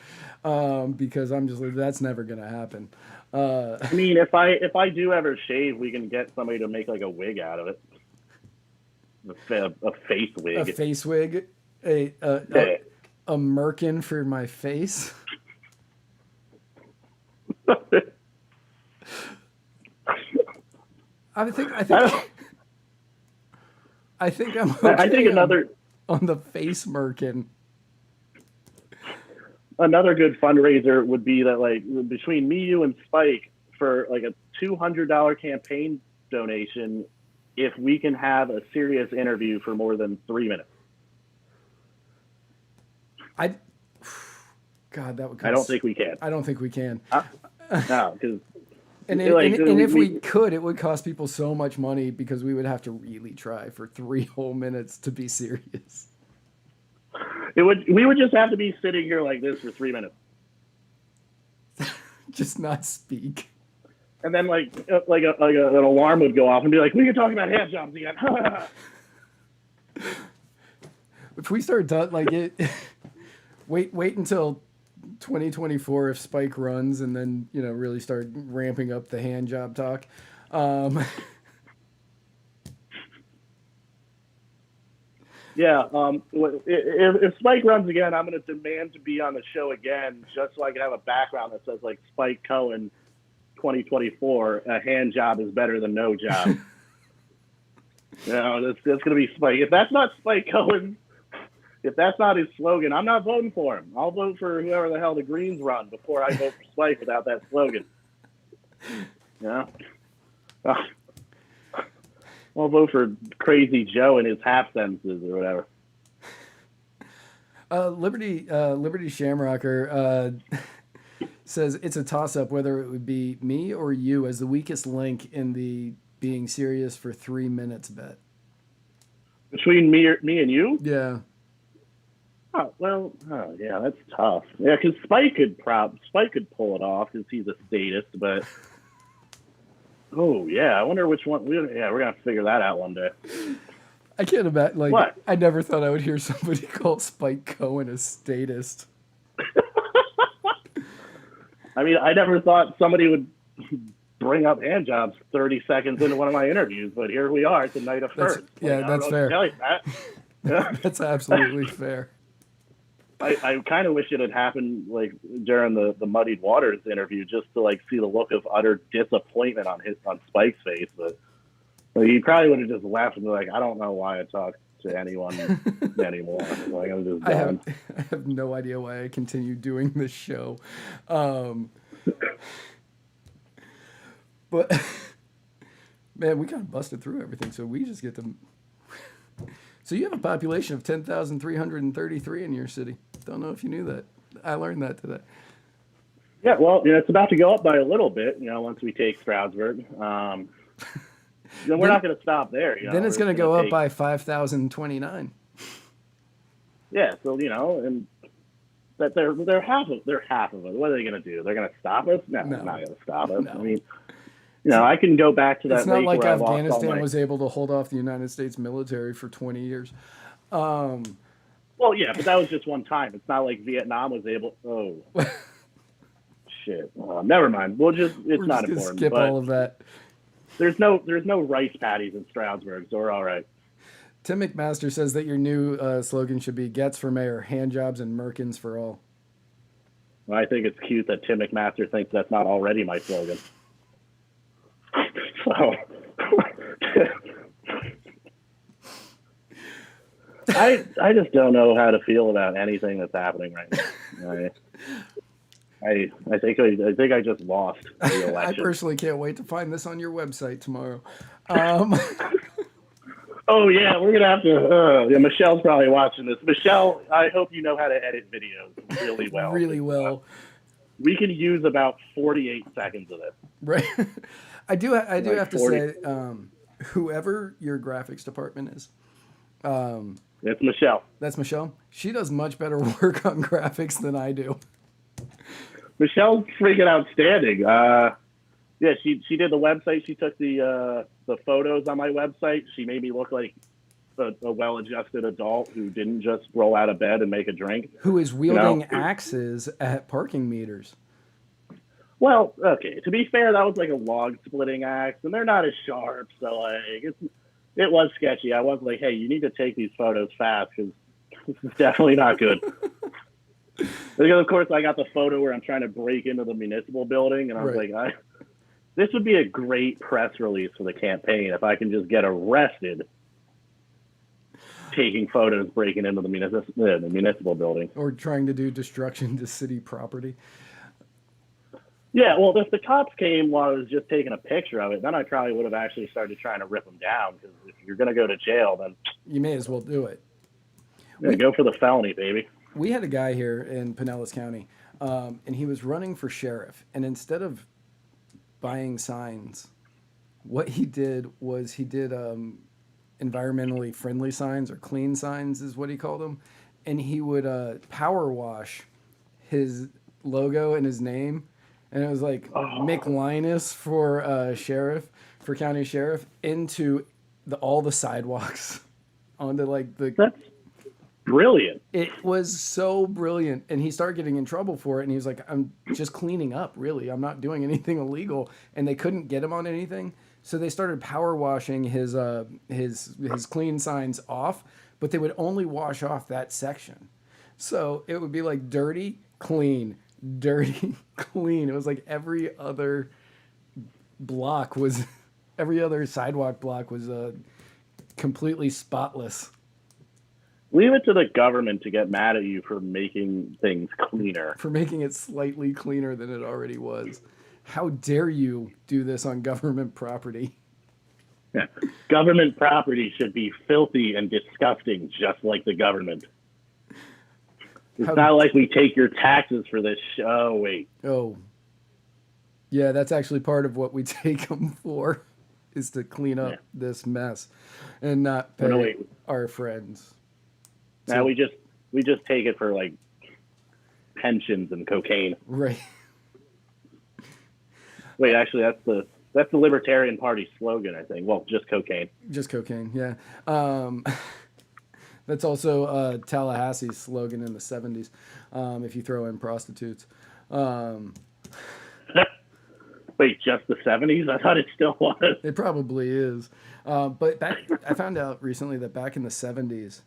because I'm just like, that's never gonna happen. I mean, if I do ever shave, we can get somebody to make like a wig out of it, a face wig, a face wig, a merkin for my face. I think I'm okay I think another on the face merkin. Another good fundraiser would be that, like, between me, you, and Spike, for like a $200 campaign donation, if we can have a serious interview for more than 3 minutes. God, that would cost, I don't think we can. I don't think we can. No, because and if we could, it would cost people so much money because we would have to really try for 3 whole minutes to be serious. we would just have to be sitting here like this for 3 minutes. Just not speak. And then like an alarm would go off and be like, we can talk about hand jobs again. If we start like it, wait until 2024 if Spike runs, and then really start ramping up the hand job talk. Yeah, if Spike runs again, I'm going to demand to be on the show again, just so I can have a background that says like Spike Cohen, 2024. A hand job is better than no job. That's going to be Spike. If that's not Spike Cohen, if that's not his slogan, I'm not voting for him. I'll vote for whoever the hell the Greens run before I vote for Spike without that slogan. Yeah. I'll vote for Crazy Joe and his half sentences or whatever. Liberty Shamrocker says it's a toss-up whether it would be me or you as the weakest link in the being serious for 3 minutes bet. Between me and you? Yeah. Yeah, that's tough. Yeah, because Spike could pull it off because he's a statist, but oh yeah, I wonder which one. We're gonna figure that out one day. I can't imagine. Like, what? I never thought I would hear somebody call Spike Cohen a statist. I mean, I never thought somebody would bring up hand jobs 30 seconds into one of my interviews, but here we are. It's a night of first. That's fair. Tell you that. Yeah. That's absolutely fair. I kind of wish it had happened like during the Muddied Waters interview, just to like see the look of utter disappointment on Spike's face. But he probably would have just laughed and be like, I don't know why I talk to anyone anymore. Like, I'm just done. I have no idea why I continue doing this show. But man, we kind of busted through everything, so we just get to. So you have a population of 10,333 in your city. Don't know if you knew that. I learned that today. Yeah, well, it's about to go up by a little bit, once we take Stroudsburg. We're not going to stop there. Then it's going to go up by 5,029. Yeah, so, and that they're half of it. What are they going to do? They're going to stop us? No, they're not going to stop us. No. I mean, I can go back to that. It's not like Afghanistan was able to hold off the United States military for 20 years. Well, yeah, but that was just one time. It's not like Vietnam was able. Oh, shit. Never mind. It's not important. Skip all of that. There's no rice patties in Stroudsburg, so we're all right. Tim McMaster says that your new slogan should be "Getz for mayor, hand jobs and merkins for all." Well, I think it's cute that Tim McMaster thinks that's not already my slogan. So, I just don't know how to feel about anything that's happening right now. I think I just lost the election. I personally can't wait to find this on your website tomorrow. Oh yeah, we're gonna have to. Yeah, Michelle's probably watching this. Michelle, I hope you know how to edit videos really well. Really well. We can use about 48 seconds of this. Right. I do Like have to 40. say, whoever your graphics department is, It's Michelle. that's Michelle. She does much better work on graphics than I do. Michelle's freaking outstanding. Yeah, she did the website. She took the photos on my website. She made me look like a well-adjusted adult who didn't just roll out of bed and make a drink. Who is wielding axes at parking meters. Well, okay. To be fair, that was like a log splitting axe, and they're not as sharp. So like, it was sketchy. I was like, hey, you need to take these photos fast because this is definitely not good. Because of course, I got the photo where I'm trying to break into the municipal building, and I was like, this would be a great press release for the campaign if I can just get arrested taking photos breaking into the municipal building. Or trying to do destruction to city property. Yeah, well, if the cops came while I was just taking a picture of it, then I probably would have actually started trying to rip them down, because if you're going to go to jail, then You may as well do it. go for the felony, baby. We had a guy here in Pinellas County, and he was running for sheriff. And instead of buying signs, what he did was he did environmentally friendly signs, or clean signs is what he called them. And he would power wash his logo and his name. And it was like Mick Linus for sheriff, for county sheriff, into all the sidewalks onto like the... That's brilliant. It was so brilliant. And he started getting in trouble for it. And he was like, I'm just cleaning up, really. I'm not doing anything illegal. And they couldn't get him on anything. So they started power washing his clean signs off, but they would only wash off that section. So it would be like dirty, clean, dirty, clean. It was like every other sidewalk block was completely spotless. Leave it to the government to get mad at you for making things cleaner. For making it slightly cleaner than it already was. How dare you do this on government property? Yeah. Government property should be filthy and disgusting, just like the government. It's not like we take your taxes for this show. Oh, wait. Oh. Yeah, that's actually part of what we take them for, is to clean up this mess and not pay our friends. Now we just take it for like pensions and cocaine. Right. Wait, actually, that's the Libertarian Party slogan, I think. Well, just cocaine. Just cocaine, yeah. That's also Tallahassee's slogan in the 70s, if you throw in prostitutes. Wait, just the 70s? I thought it still was. It probably is. But I found out recently that back in the 70s,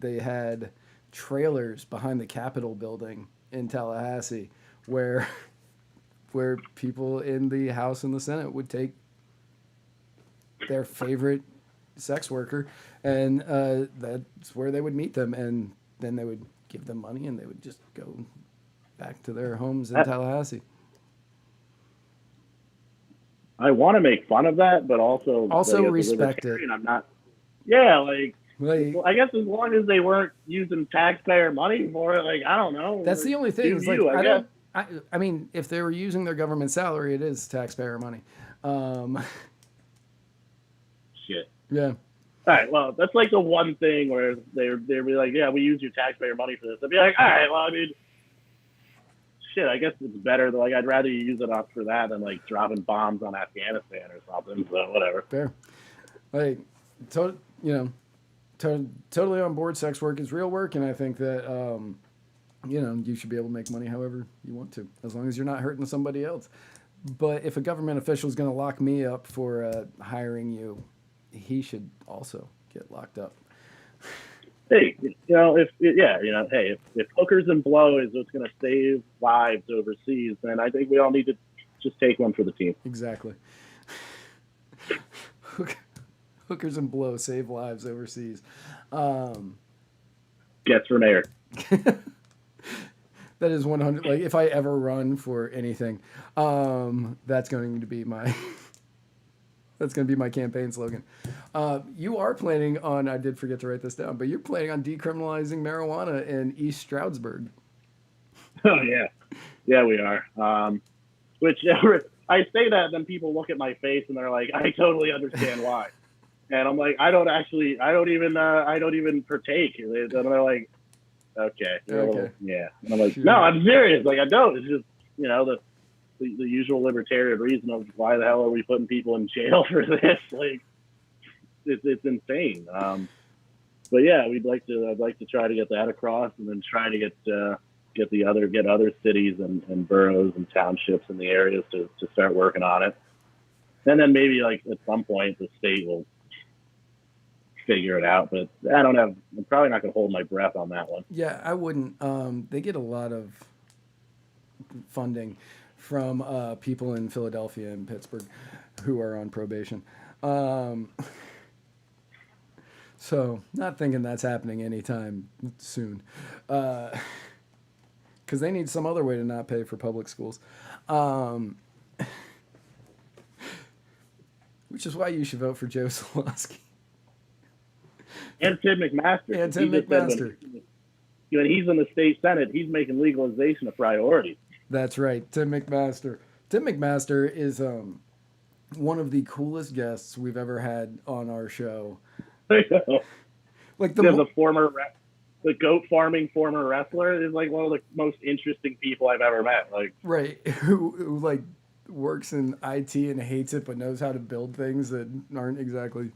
they had trailers behind the Capitol building in Tallahassee where people in the House and the Senate would take their favorite sex worker, and that's where they would meet them, and then they would give them money, and they would just go back to their homes in Tallahassee. I want to make fun of that, but also respect it. I'm not. Yeah, like well, I guess as long as they weren't using taxpayer money for it, like I don't know. That's the only thing. It's like I mean, if they were using their government salary, it is taxpayer money. Shit. Yeah. All right. Well, that's like the one thing where they'd be like, "Yeah, we use your taxpayer money for this." I'd be like, "All right. Well, I mean, shit. I guess it's better. Like, I'd rather you use it up for that than like dropping bombs on Afghanistan or something." So whatever. Fair. Like, totally on board. Sex work is real work, and I think that you should be able to make money however you want to, as long as you're not hurting somebody else. But if a government official is going to lock me up for hiring you, he should also get locked up. hey, if hookers and blow is what's going to save lives overseas, then I think we all need to just take one for the team. Exactly. Hookers and blow save lives overseas. Getz for mayor. That is 100. Like, if I ever run for anything, that's going to be my campaign slogan. You are planning on, I did forget to write this down, but you're planning on decriminalizing marijuana in East Stroudsburg. Oh yeah, we are. Which I say that, then people look at my face and they're like, I totally understand why. And I'm like, I don't even partake. And they're like, okay. Yeah. And I'm like, sure. No, I'm serious. Like, I don't. It's just, the usual libertarian reason of why the hell are we putting people in jail for this? Like, it's insane. But yeah, I'd like to try to get that across, and then try to get other cities and boroughs and townships in the areas to start working on it. And then maybe, like, at some point the state will figure it out, but I'm probably not going to hold my breath on that one. Yeah, I wouldn't. They get a lot of funding from people in Philadelphia and Pittsburgh who are on probation. So not thinking that's happening anytime soon. Because they need some other way to not pay for public schools. Which is why you should vote for Joe Solosky. And Tim McMaster. When he's in the state Senate, he's making legalization a priority. That's right, Tim McMaster. Tim McMaster is one of the coolest guests we've ever had on our show. I know. Like the goat farming former wrestler is like one of the most interesting people I've ever met. Like, right, who like works in IT and hates it, but knows how to build things that aren't exactly.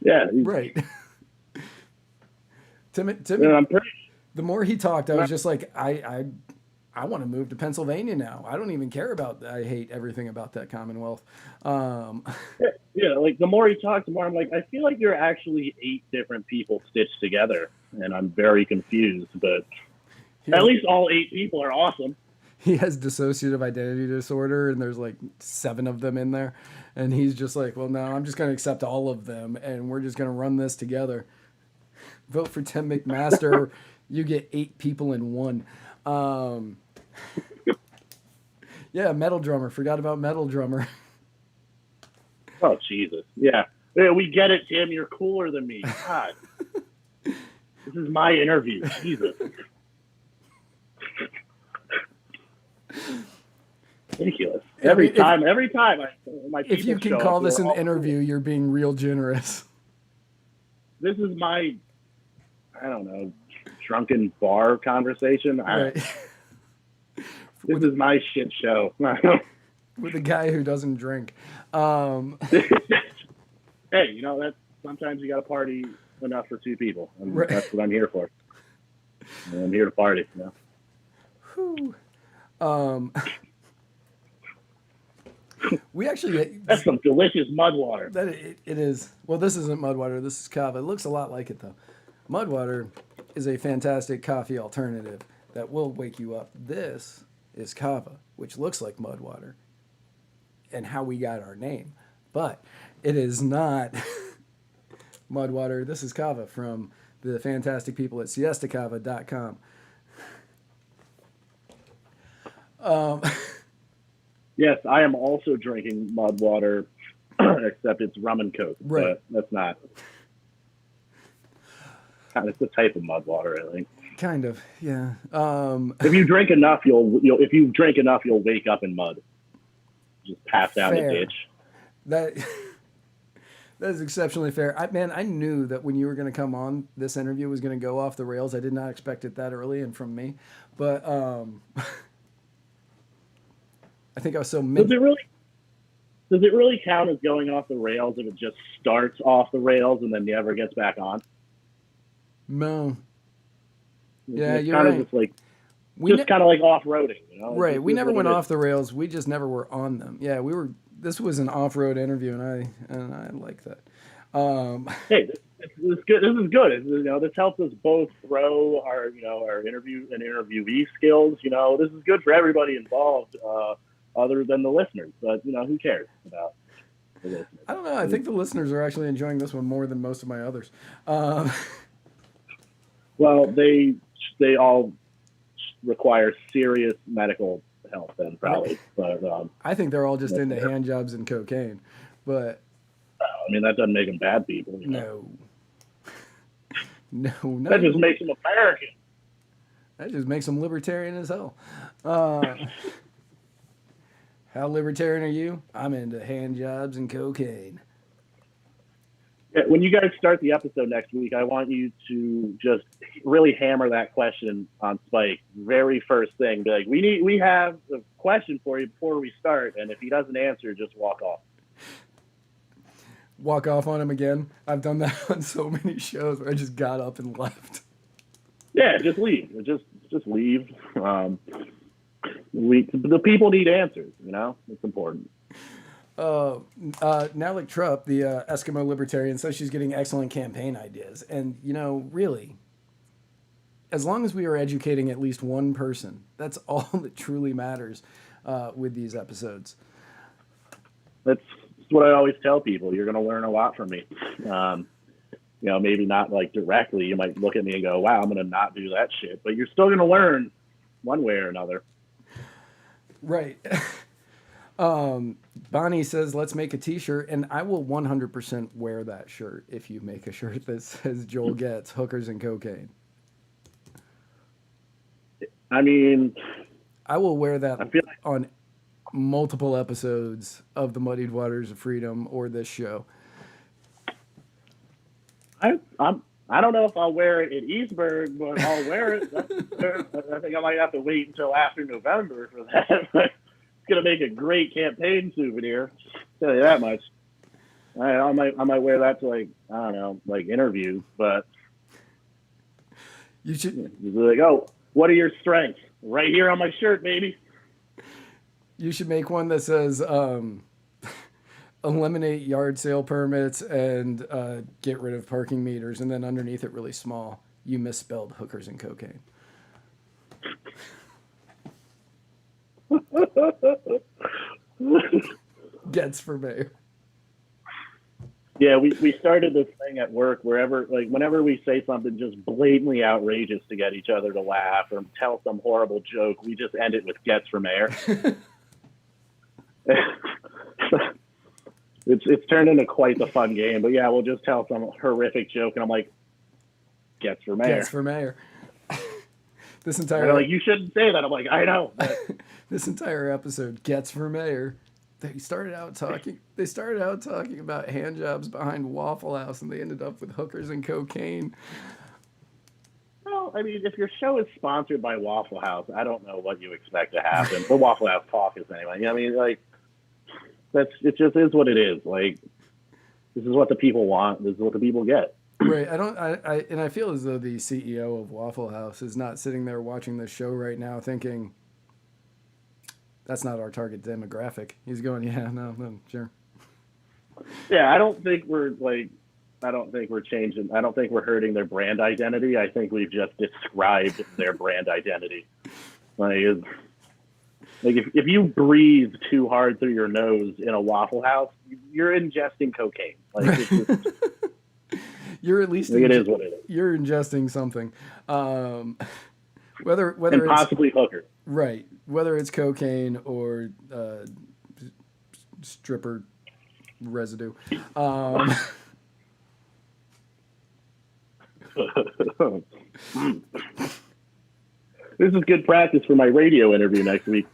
Yeah. Right. Tim. The more he talked, I was just like, I want to move to Pennsylvania now. I don't even care about. I hate everything about that Commonwealth. Yeah, like the more he talks, the more I'm like, I feel like you're actually 8 different people stitched together, and I'm very confused. But at least all 8 people are awesome. He has dissociative identity disorder, and there's like 7 of them in there, and he's just like, well, no, I'm just going to accept all of them, and we're just going to run this together. Vote for Tim McMaster. You get 8 people in one. Yeah, Metal Drummer. Forgot about Metal Drummer. Oh, Jesus. Yeah, we get it, Tim. You're cooler than me. God. This is my interview. Jesus. Ridiculous. Every time. If you can call this an interview, you're being real generous. This is my, I don't know, drunken bar conversation. Right. This is my shit show. With a guy who doesn't drink. Hey, that's sometimes you got to party enough for 2 people. And right. That's what I'm here for. And I'm here to party. Whew. We actually that's some delicious mud water. That it is. Well, this isn't mud water. This is kava. It looks a lot like it though. Mud water is a fantastic coffee alternative that will wake you up. This is kava, which looks like mud water, and how we got our name, but it is not mud water. This is kava from the fantastic people at siestakava.com. Yes, I am also drinking mud water, except it's rum and coke. Right. But that's not. It's the type of mud water, I think. Kind of, yeah. If you drink enough, you'll wake up in mud. Just pass out in a ditch. That is exceptionally fair. I knew that when you were going to come on, this interview was going to go off the rails. I did not expect it that early and from me, but I think I was so. Does it really count as going off the rails if it just starts off the rails and then never gets back on? No. Yeah, it's you're kind right. of just like kind of like off-roading, Right. We never went off the rails. We just never were on them. Yeah, we were. This was an off-road interview, and I like that. Hey, This is good. This is good. This helps us both grow our interview and interviewee skills. This is good for everybody involved, other than the listeners. But who cares about the listeners? I don't know. I think the listeners are actually enjoying this one more than most of my others. Well, they all require serious medical help, then probably. But I think they're all just into hand jobs and cocaine. But that doesn't make them bad people. No. No. That just makes them American. That just makes them libertarian as hell. How libertarian are you? I'm into hand jobs and cocaine. Yeah, when you guys start the episode next week, I want you to just really hammer that question on Spike. Very first thing, be like, we have a question for you before we start, and if he doesn't answer, just walk off. Walk off on him again. I've done that on so many shows where I just got up and left. Yeah, just leave. Just leave. The people need answers. It's important. Nalik Trupp, the Eskimo libertarian, says she's getting excellent campaign ideas. And, really, as long as we are educating at least one person, that's all that truly matters with these episodes. That's what I always tell people. You're going to learn a lot from me. Maybe not like directly. You might look at me and go, wow, I'm going to not do that shit. But you're still going to learn one way or another. Right. Bonnie says, let's make a t-shirt, and I will 100% wear that shirt if you make a shirt that says Joel Getz, hookers and cocaine. I will wear that on multiple episodes of the Muddied Waters of Freedom or this show. I don't know if I'll wear it at Eastburg, but I'll wear it. I think I might have to wait until after November for that. It's going to make a great campaign souvenir. I'll tell you that much. I might wear that to interviews, but you should be like, oh, what are your strengths? Right here on my shirt, baby. You should make one that says eliminate yard sale permits and get rid of parking meters, and then underneath it really small, you misspelled hookers and cocaine. Getz for mayor. Yeah, we started this thing at work whenever we say something just blatantly outrageous to get each other to laugh or tell some horrible joke, we just end it with Getz for mayor. It's turned into quite the fun game, but yeah, we'll just tell some horrific joke, and I'm like, Getz for mayor. Getz for mayor. This entire they're like, you shouldn't say that. I'm like, I know. But this entire episode, Getz for mayor. They started out talking about hand jobs behind Waffle House, and they ended up with hookers and cocaine. Well, if your show is sponsored by Waffle House, I don't know what you expect to happen. The Waffle House caucus, anyway. It just is what it is. This is what the people want. This is what the people get. Right. I feel as though the CEO of Waffle House is not sitting there watching this show right now thinking, that's not our target demographic. He's going, yeah, no, sure. Yeah, I don't think we're changing. I don't think we're hurting their brand identity. I think we've just described their brand identity. If you breathe too hard through your nose in a Waffle House, you're ingesting cocaine. It's just, you're at least it is what it is. You're ingesting something, whether and it's possibly hooker. Right, whether it's cocaine or stripper residue. This is good practice for my radio interview next week.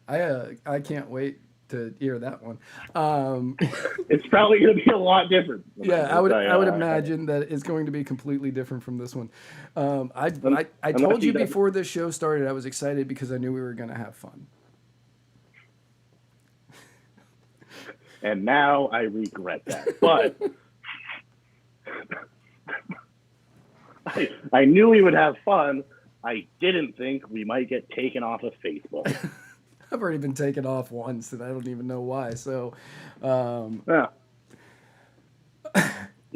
I can't wait to hear that one. It's probably going to be a lot different. Yeah, I would imagine that it's going to be completely different from this one. I told you before this show started, I was excited because I knew we were going to have fun. And now I regret that. But I knew we would have fun. I didn't think we might get taken off of Facebook. I've already been taken off once, and I don't even know why. So, yeah.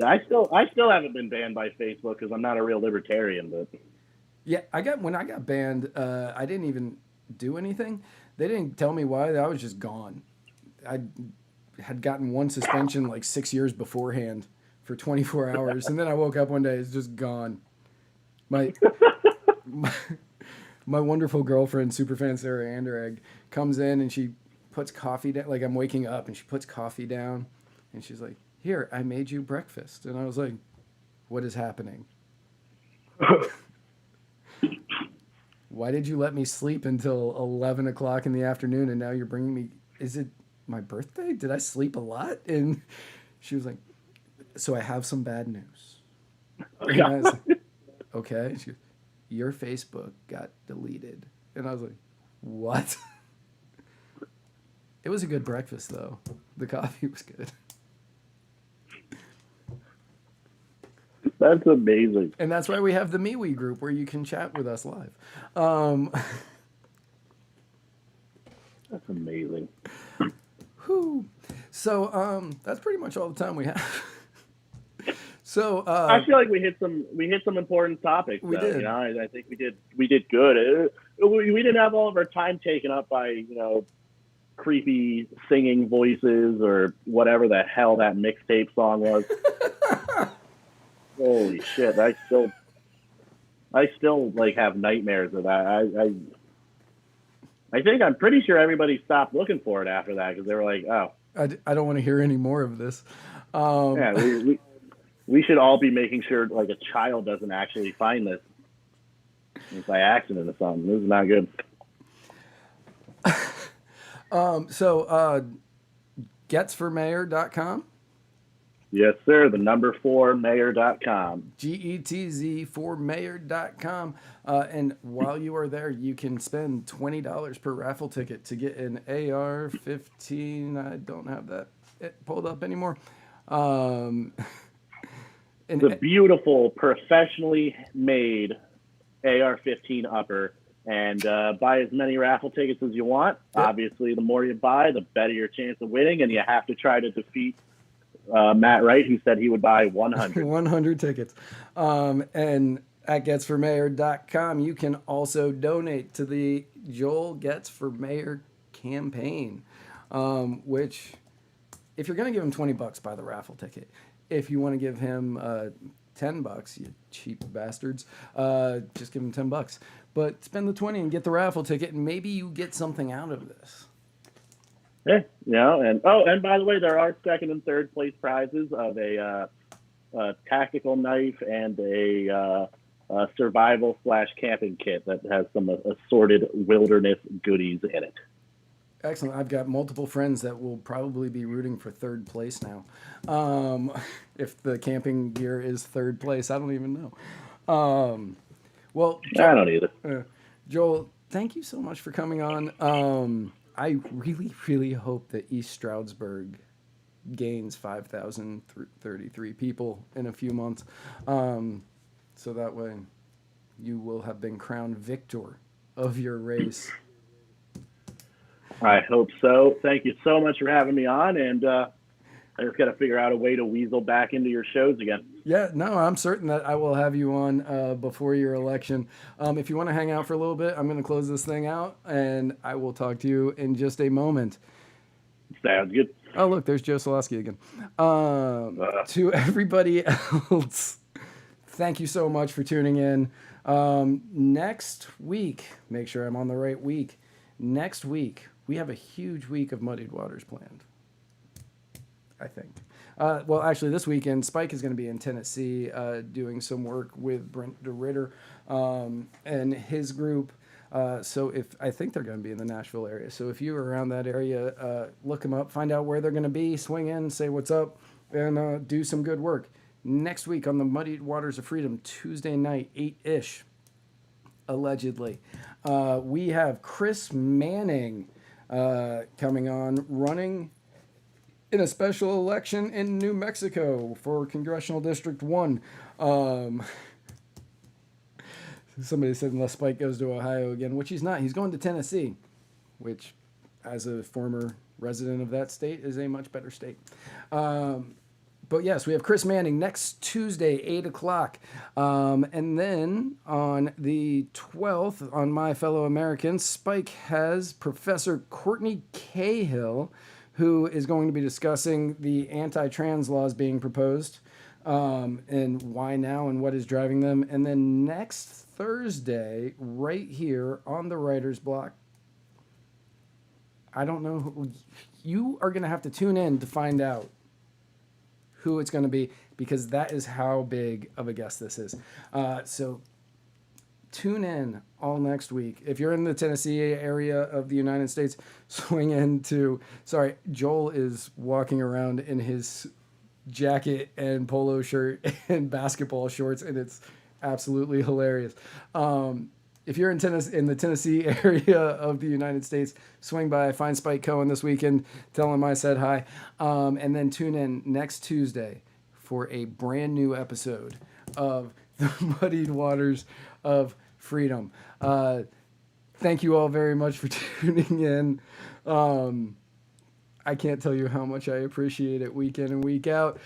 I still haven't been banned by Facebook because I'm not a real libertarian. But Yeah, when I got banned, I didn't even do anything. They didn't tell me why. I was just gone. I had gotten one suspension like 6 years beforehand for 24 hours, and then I woke up one day, it's just gone. My my, my wonderful girlfriend, superfan Sarah Anderegg, comes in and she puts coffee down. Like I'm waking up and she puts coffee down, and she's like, "Here, I made you breakfast." And I was like, "What is happening? Why did you let me sleep until 11 o'clock in the afternoon and now you're bringing me, is it my birthday? Did I sleep a lot?" And she was like, "So I have some bad news." And I was like, "Okay." She goes, "Your Facebook got deleted." And I was like, "What?" It was a good breakfast, though. The coffee was good. That's amazing. And that's why we have the MeWe group where you can chat with us live. That's amazing. Whew. So that's pretty much all the time we have. So I feel like we hit some important topics. We though, did. You know, I think we did good. We didn't have all of our time taken up by creepy singing voices or whatever the hell that mixtape song was. Holy shit! I still like have nightmares of that. I think I'm pretty sure everybody stopped looking for it after that because they were like, oh, I don't want to hear any more of this. yeah, we should all be making sure like a child doesn't actually find this by accident or something. This is not good. So getzformayor.com. Yes, sir. The number 4 mayor.com. GETZ for mayor.com. And while you are there, you can spend $20 per raffle ticket to get an AR-15. I don't have that pulled up anymore. It's a beautiful, professionally made AR-15 upper. And buy as many raffle tickets as you want. Yep. Obviously, the more you buy, the better your chance of winning. And you have to try to defeat Matt Wright, who said he would buy 100. 100 tickets. And at GetzForMayor.com, you can also donate to the Joel Getz for Mayor campaign, which, if you're going to give him $20, buy the raffle ticket. If you want to give him $10, you cheap bastards, just give him $10. But spend the 20 and get the raffle ticket, and maybe you get something out of this. Yeah, and by the way, there are second and third place prizes of a tactical knife and a survival/camping kit that has some assorted wilderness goodies in it. Excellent. I've got multiple friends that will probably be rooting for third place now. If the camping gear is third place, I don't even know. Well, I don't either. Joel, thank you so much for coming on. I really, really hope that East Stroudsburg gains 5,033 people in a few months. So that way you will have been crowned victor of your race. I hope so. Thank you so much for having me on, and I just got to figure out a way to weasel back into your shows again. Yeah, no, I'm certain that I will have you on before your election. If you want to hang out for a little bit, I'm going to close this thing out, and I will talk to you in just a moment. Sounds good. Oh, look, there's Joe Solosky again. To everybody else, thank you so much for tuning in. Next week, make sure I'm on the right week. Next week, we have a huge week of Muddied Waters planned, I think. Well, actually, this weekend, Spike is going to be in Tennessee doing some work with Brent Ritter and his group. So I think they're going to be in the Nashville area. So if you're around that area, look them up, find out where they're going to be, swing in, say what's up, and do some good work. Next week on the Muddied Waters of Freedom, Tuesday night, 8-ish, allegedly, we have Chris Manning coming on, running in a special election in New Mexico for Congressional District 1. Somebody said unless Spike goes to Ohio again, which he's not. He's going to Tennessee, which, as a former resident of that state, is a much better state. But yes, we have Chris Manning next Tuesday, 8 o'clock. And then on the 12th, on My Fellow Americans, Spike has Professor Courtney Cahill, who is going to be discussing the anti-trans laws being proposed, and why now and what is driving them. And then next Thursday, right here on the Writer's Block, I don't know who, you are going to have to tune in to find out who it's going to be, because that is how big of a guest this is. So tune in all next week. If you're in the Tennessee area of the United States, swing into, sorry, Joel is walking around in his jacket and polo shirt and basketball shorts, and it's absolutely hilarious. If you're in the Tennessee area of the United States, swing by, find Spike Cohen this weekend, tell him I said hi, and then tune in next Tuesday for a brand new episode of The Muddied Waters of Freedom. Thank you all very much for tuning in. I can't tell you how much I appreciate it week in and week out.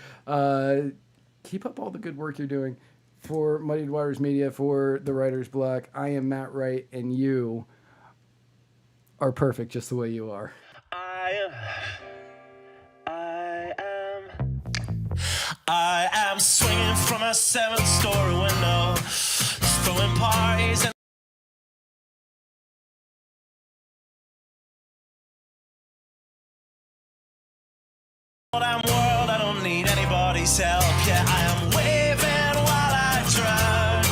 Keep up all the good work you're doing. For Muddied Waters Media, for the Writer's Block, I am Matt Wright, and you are perfect just the way you are. I am swinging from a 7th-story window, throwing parties and I'm world, I don't need anybody's help. Yeah, I am waving while I drown.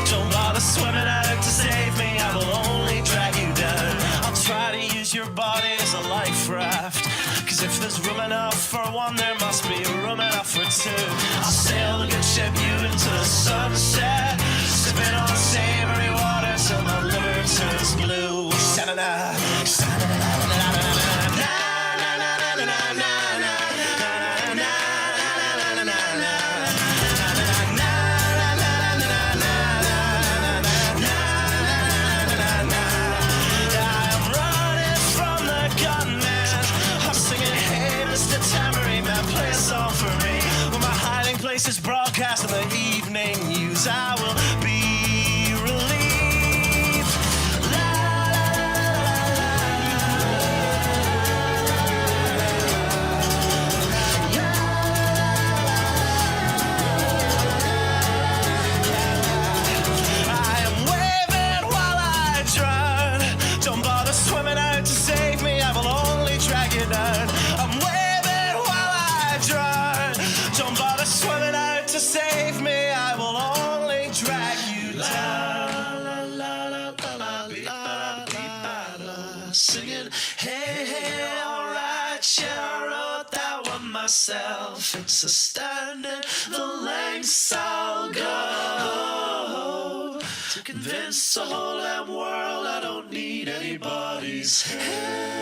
Don't bother swimming out to save me, I will only drag you down. I'll try to use your body as a life raft, cause if there's room enough for one, there must be room enough for two. I'll sail the good ship you into the sunset, sipping on savory water till my liver turns blue. Sha-na-na, sha-na-na-na-na-na-na-na. Is broadcast in the evening news. I will be relieved. La, I am waving while I drown. Don't bother swimming out to save me, I will only drag you down. I'm waving while I drown. Don't bother swimming out to save me, I will only drag you down. La, la, la, la, la, la, la, singing, hey, hey, alright, yeah, I wrote that one myself. It's astounding the lengths I'll go to convince the whole damn world I don't need anybody's help.